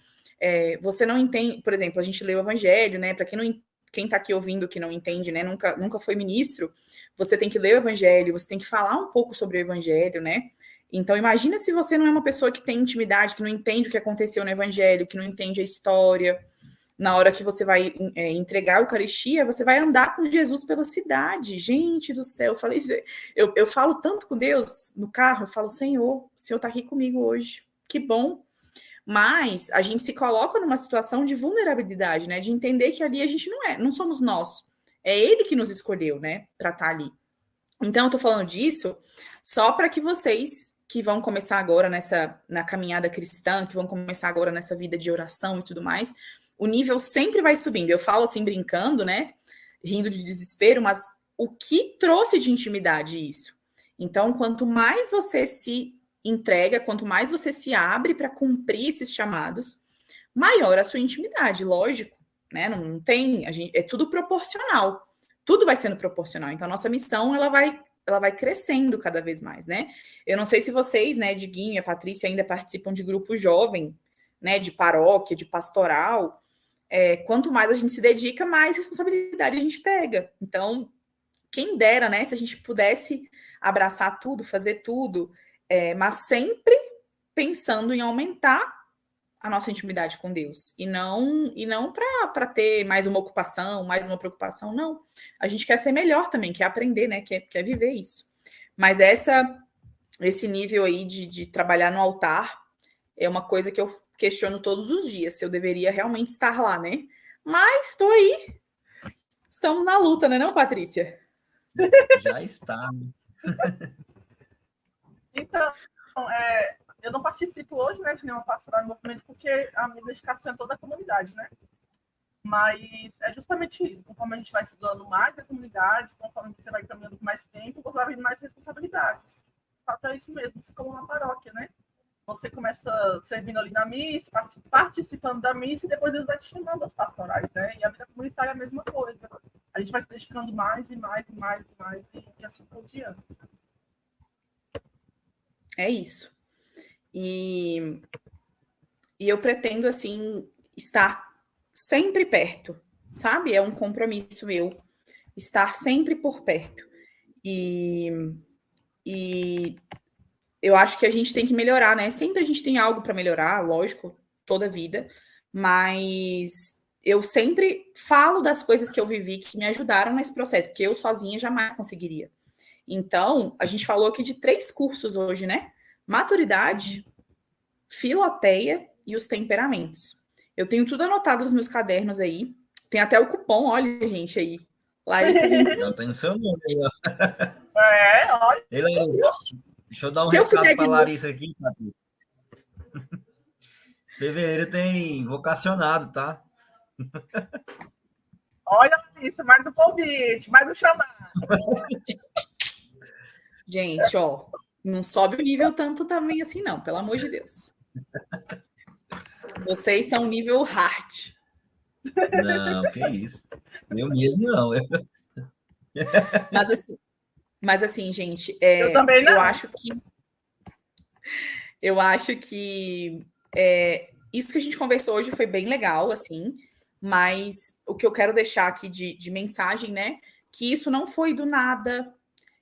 você não entende, por exemplo, a gente lê o Evangelho, né? Para quem está aqui ouvindo que não entende, né? Nunca foi ministro, você tem que ler o Evangelho, você tem que falar um pouco sobre o Evangelho, né? Então, imagina se você não é uma pessoa que tem intimidade, que não entende o que aconteceu no Evangelho, que não entende a história, Na hora que você vai entregar a Eucaristia, você vai andar com Jesus pela cidade. Gente do céu, eu falo tanto com Deus no carro, eu falo, Senhor, o Senhor está aqui comigo hoje, que bom. Mas a gente se coloca numa situação de vulnerabilidade, né? De entender que ali a gente não somos nós. É Ele que nos escolheu, né? Para estar ali. Então, eu tô falando disso só para que vocês que vão começar agora na caminhada cristã, que vão começar agora nessa vida de oração e tudo mais, o nível sempre vai subindo. Eu falo assim, brincando, né? Rindo de desespero, mas o que trouxe de intimidade isso? Então, quanto mais você se entrega, quanto mais você se abre para cumprir esses chamados, maior a sua intimidade, lógico, né? Não tem, é tudo proporcional. Tudo vai sendo proporcional. Então, a nossa missão, ela vai crescendo cada vez mais, né? Eu não sei se vocês, né, Diguinho e a Patrícia ainda participam de grupo jovem, né, de paróquia, de pastoral. Quanto mais a gente se dedica, mais responsabilidade a gente pega. Então, quem dera, né, se a gente pudesse abraçar tudo, fazer tudo, mas sempre pensando em aumentar a nossa intimidade com Deus. E não para ter mais uma ocupação, mais uma preocupação, não. A gente quer ser melhor também, quer aprender, né? Quer viver isso. Mas esse nível aí de trabalhar no altar é uma coisa que eu questiono todos os dias, se eu deveria realmente estar lá, né? Mas estou aí. Estamos na luta, né, não, Patrícia? Já está, né? Então, eu não participo hoje, né, de nenhuma pastoral em movimento, porque a minha dedicação é toda a comunidade, né? Mas é justamente isso. Conforme a gente vai se doando mais da comunidade, conforme você vai caminhando com mais tempo, você vai vendo mais responsabilidades. O fato é isso mesmo, você como uma paróquia, né? Você começa servindo ali na missa, participando da missa, e depois Deus vai te chamando aos pastorais, né? E a vida comunitária é a mesma coisa. A gente vai se dedicando mais e mais e mais e mais, e assim por diante. É isso. E eu pretendo, assim, estar sempre perto, sabe? É um compromisso meu, estar sempre por perto. E eu acho que a gente tem que melhorar, né? Sempre a gente tem algo para melhorar, lógico, toda a vida, mas eu sempre falo das coisas que eu vivi que me ajudaram nesse processo, porque eu sozinha jamais conseguiria. Então, a gente falou aqui de 3 cursos hoje, né? Maturidade, Filoteia e os temperamentos. Eu tenho tudo anotado nos meus cadernos aí. Tem até o cupom, olha, gente, aí. Larissa 25. Já tem no seu nome. Olha. Ei, Larissa, deixa eu dar um Se eu recado fizer para a de Larissa aqui, Patrícia. Fevereiro tem vocacionado, tá? Olha, Larissa, mais um convite, mais um chamado. Gente, ó, não sobe o nível tanto também assim, não, pelo amor de Deus. Vocês são nível hard. Não, que isso. Eu mesmo não. Mas assim, gente, eu também não. Eu acho que isso que a gente conversou hoje foi bem legal, assim, mas o que eu quero deixar aqui de mensagem, né, que isso não foi do nada,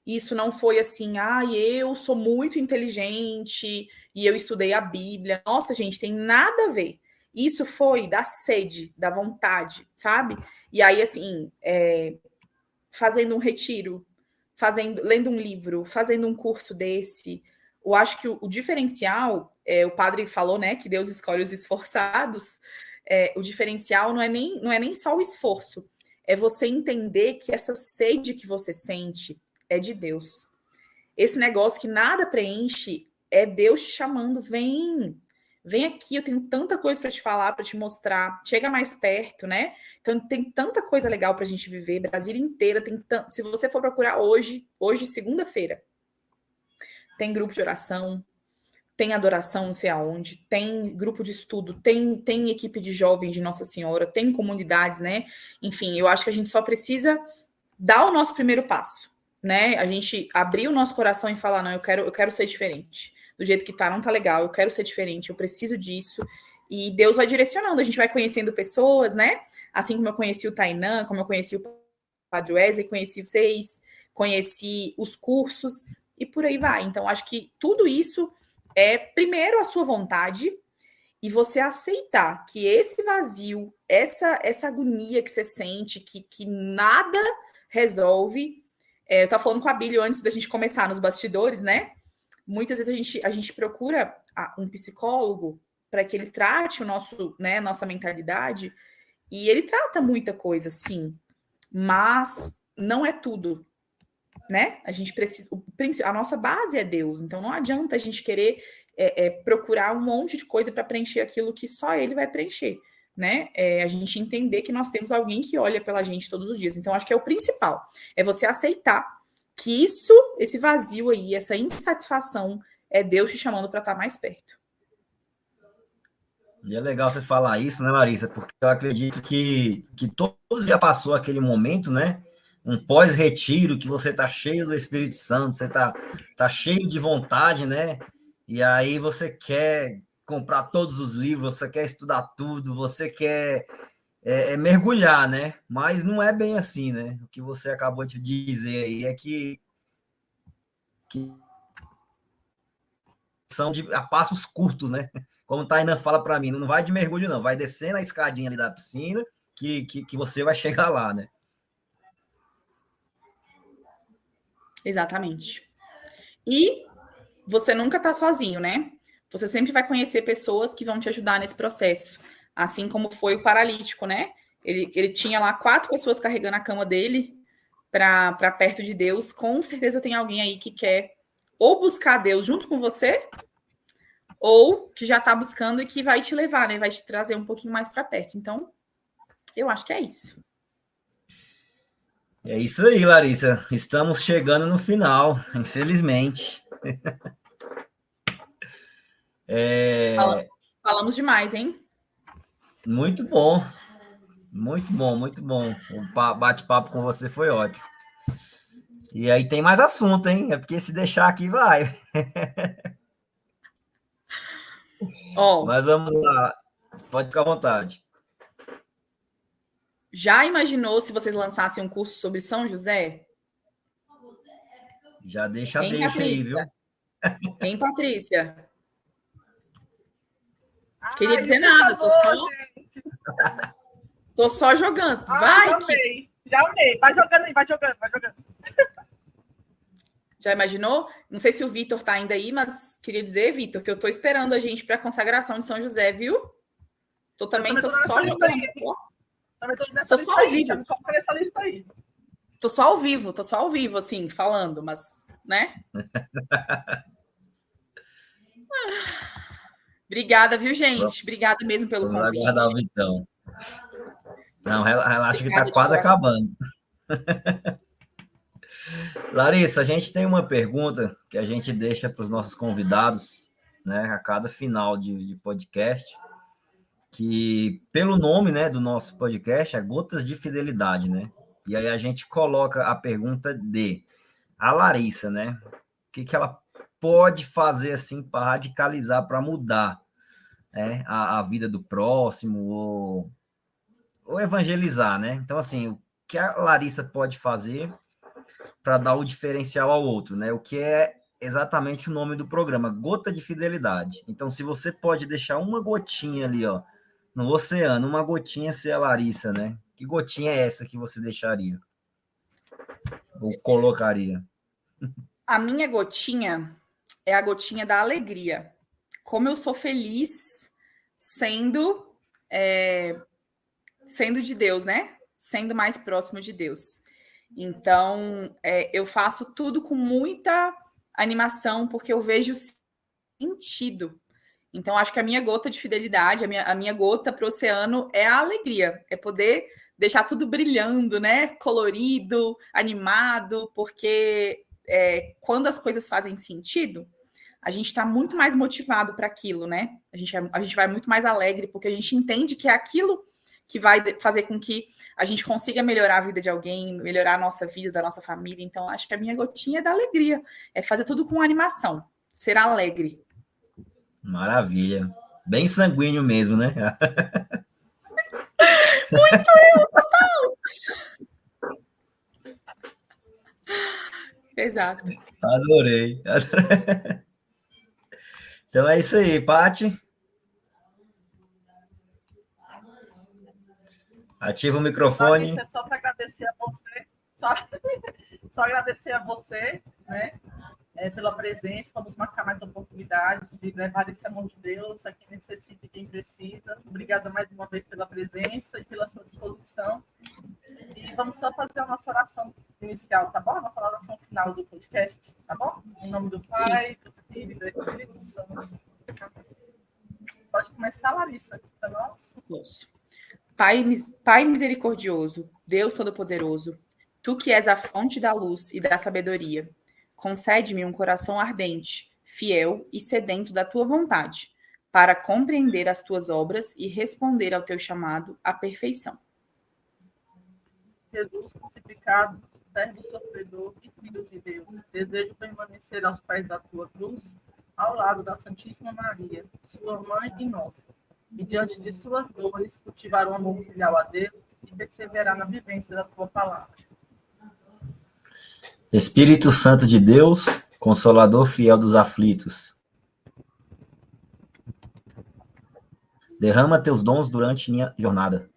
isso não foi assim, eu sou muito inteligente e eu estudei a Bíblia. Nossa, gente, tem nada a ver. Isso foi da sede, da vontade, sabe? E aí, assim, fazendo um retiro, lendo um livro, fazendo um curso desse, eu acho que o diferencial, o padre falou, né, que Deus escolhe os esforçados, o diferencial não é nem só o esforço, é você entender que essa sede que você sente é de Deus. Esse negócio que nada preenche é Deus te chamando, vem aqui, eu tenho tanta coisa para te falar, para te mostrar, chega mais perto, né? Então tem tanta coisa legal para a gente viver, Brasília inteira se você for procurar hoje, segunda-feira, tem grupo de oração, tem adoração não sei aonde, tem grupo de estudo, tem equipe de jovens de Nossa Senhora, tem comunidades, né? Enfim, eu acho que a gente só precisa dar o nosso primeiro passo, né? A gente abrir o nosso coração e falar, não, eu quero ser diferente. Do jeito que tá, não tá legal, eu quero ser diferente, eu preciso disso. E Deus vai direcionando, a gente vai conhecendo pessoas, né? Assim como eu conheci o Tainan, como eu conheci o Padre Wesley, conheci vocês, conheci os cursos e por aí vai. Então, acho que tudo isso é, primeiro, a sua vontade e você aceitar que esse vazio, essa agonia que você sente, que nada resolve. Eu estava falando com a Bíblia antes da gente começar nos bastidores, né? Muitas vezes a gente procura um psicólogo para que ele trate o nosso, né, nossa mentalidade, e ele trata muita coisa, sim, mas não é tudo, né? A gente precisa, a nossa base é Deus, então não adianta a gente querer procurar um monte de coisa para preencher aquilo que só Ele vai preencher, né? A gente entender que nós temos alguém que olha pela gente todos os dias. Então, acho que é o principal, é você aceitar que esse vazio aí, essa insatisfação, é Deus te chamando para estar mais perto. E é legal você falar isso, né, Larissa? Porque eu acredito que todos já passou aquele momento, né? Um pós-retiro, que você tá cheio do Espírito Santo, você tá cheio de vontade, né? E aí você quer comprar todos os livros, você quer estudar tudo, você quer mergulhar, né? Mas não é bem assim, né? O que você acabou de dizer aí é que são a passos curtos, né? Como o Tainan fala para mim, não vai de mergulho, não, vai descendo a escadinha ali da piscina que você vai chegar lá, né? Exatamente. E você nunca está sozinho, né? Você sempre vai conhecer pessoas que vão te ajudar nesse processo. Assim como foi o paralítico, né? Ele tinha lá 4 pessoas carregando a cama dele para perto de Deus. Com certeza tem alguém aí que quer ou buscar Deus junto com você, ou que já está buscando e que vai te levar, né? Vai te trazer um pouquinho mais para perto. Então, eu acho que é isso. É isso aí, Larissa. Estamos chegando no final, infelizmente. Falamos demais, hein? Muito bom. Muito bom, muito bom. O bate-papo com você foi ótimo. E aí tem mais assunto, hein? É porque se deixar aqui vai. Mas vamos lá. Pode ficar à vontade. Já imaginou se vocês lançassem um curso sobre São José? Já deixa aí, viu? Hein, Patrícia? Queria dizer nada, tô só jogando. Vai! Já amei. Vai jogando aí, vai jogando. Já imaginou? Não sei se o Vitor tá ainda aí, mas queria dizer, Vitor, que eu tô esperando a gente para a consagração de São José, viu? Tô só jogando. Tô só ao vivo. Tô só ao vivo, assim, falando, mas, né? Obrigada, viu, gente? Obrigada mesmo pelo convite. Vamos aguardar o Vitão. Não, relaxa que tá quase acabando. Larissa, a gente tem uma pergunta que a gente deixa para os nossos convidados, né, a cada final de podcast, que pelo nome, né, do nosso podcast é Gotas de Fidelidade, né? E aí a gente coloca a pergunta de a Larissa, né? O que ela pode fazer assim para radicalizar, para mudar, né, a vida do próximo ou evangelizar, né? Então assim, o que a Larissa pode fazer para dar o diferencial ao outro, né? O que é exatamente o nome do programa, Gota de Fidelidade. Então, se você pode deixar uma gotinha ali, ó, no oceano, uma gotinha ser a Larissa, né? Que gotinha é essa que você deixaria? Ou colocaria? A minha gotinha é a gotinha da alegria. Como eu sou feliz sendo de Deus, né? Sendo mais próximo de Deus. Então, eu faço tudo com muita animação, porque eu vejo sentido. Então, acho que a minha gota de fidelidade, a minha gota para o oceano é a alegria, é poder deixar tudo brilhando, né? Colorido, animado, porque quando as coisas fazem sentido, a gente está muito mais motivado para aquilo, né? A gente vai muito mais alegre, porque a gente entende que é aquilo que vai fazer com que a gente consiga melhorar a vida de alguém, melhorar a nossa vida, da nossa família. Então, acho que a minha gotinha é da alegria, é fazer tudo com animação, ser alegre. Maravilha. Bem sanguíneo mesmo, né? Muito eu, total! Exato. Adorei. Então é isso aí, Paty. Ativa o microfone. Larissa, é só para agradecer a você. Só agradecer a você, né? Pela presença, vamos marcar mais oportunidade de levar esse amor de Deus a quem necessita e quem precisa. Obrigada mais uma vez pela presença e pela sua disposição. E vamos só fazer a nossa oração inicial, tá bom? A nossa oração final do podcast, tá bom? Em nome do Pai, do Filho e do Espírito Santo. Pode começar, Larissa, para nós. Pai misericordioso, Deus Todo-Poderoso, tu que és a fonte da luz e da sabedoria, concede-me um coração ardente, fiel e sedento da tua vontade, para compreender as tuas obras e responder ao teu chamado à perfeição. Jesus crucificado, servo sofredor e filho de Deus, desejo permanecer aos pés da tua cruz, ao lado da Santíssima Maria, sua mãe e nossa, e diante de suas dores, cultivar o amor filial a Deus e perseverar na vivência da tua palavra. Espírito Santo de Deus, Consolador fiel dos aflitos, derrama teus dons durante minha jornada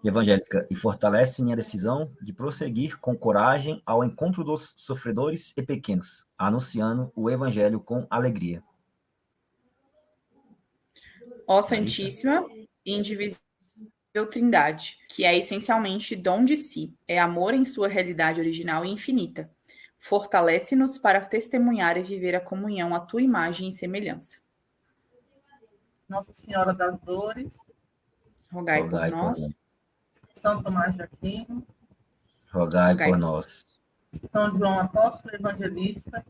evangélica e fortalece minha decisão de prosseguir com coragem ao encontro dos sofredores e pequenos, anunciando o evangelho com alegria. Ó Santíssima e Indivisível Trindade, que é essencialmente dom de si, é amor em sua realidade original e infinita. Fortalece-nos para testemunhar e viver a comunhão à tua imagem e semelhança. Nossa Senhora das Dores, Rogai por nós. São Tomás de Aquino, Rogai por nós. São João Apóstolo Evangelista,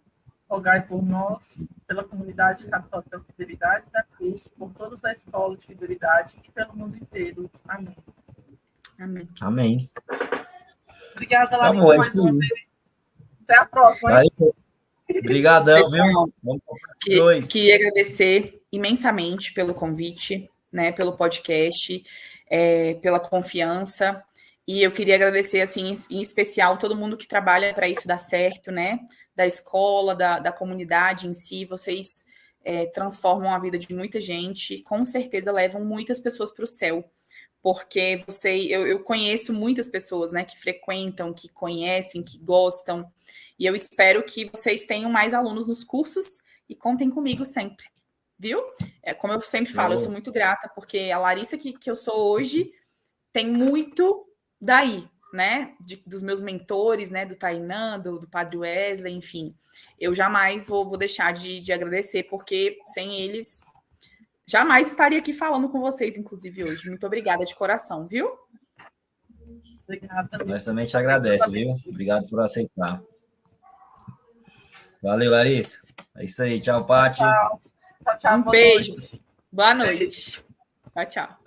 rogai por nós, pela comunidade católica da Fidelidade da Cruz, por todos a escola de fidelidade e pelo mundo inteiro. Amém. Amém. Amém. Obrigada, Tá Larissa, bom, mais uma vez. Até a próxima. Obrigadão, Pessoal, viu? Queria agradecer imensamente pelo convite, né, pelo podcast, pela confiança. E eu queria agradecer, assim, em especial, todo mundo que trabalha para isso dar certo, né? Da escola, da comunidade em si. Vocês transformam a vida de muita gente. Com certeza levam muitas pessoas para o céu. Porque eu conheço muitas pessoas, né? Que frequentam, que conhecem, que gostam. E eu espero que vocês tenham mais alunos nos cursos e contem comigo sempre. Viu? Como eu sempre falo, eu sou muito grata, porque a Larissa que eu sou hoje tem muito daí, né? Dos meus mentores, né? Do Tainan, do Padre Wesley, enfim. Eu jamais vou deixar de agradecer, porque sem eles, jamais estaria aqui falando com vocês, inclusive, hoje. Muito obrigada de coração, viu? Obrigada. Nós também te agradecemos, viu? Obrigado por aceitar. Valeu, Larissa. É isso aí. Tchau, Paty. Tchau. Tchau, Um beijo. Boa noite. Tchau, tchau.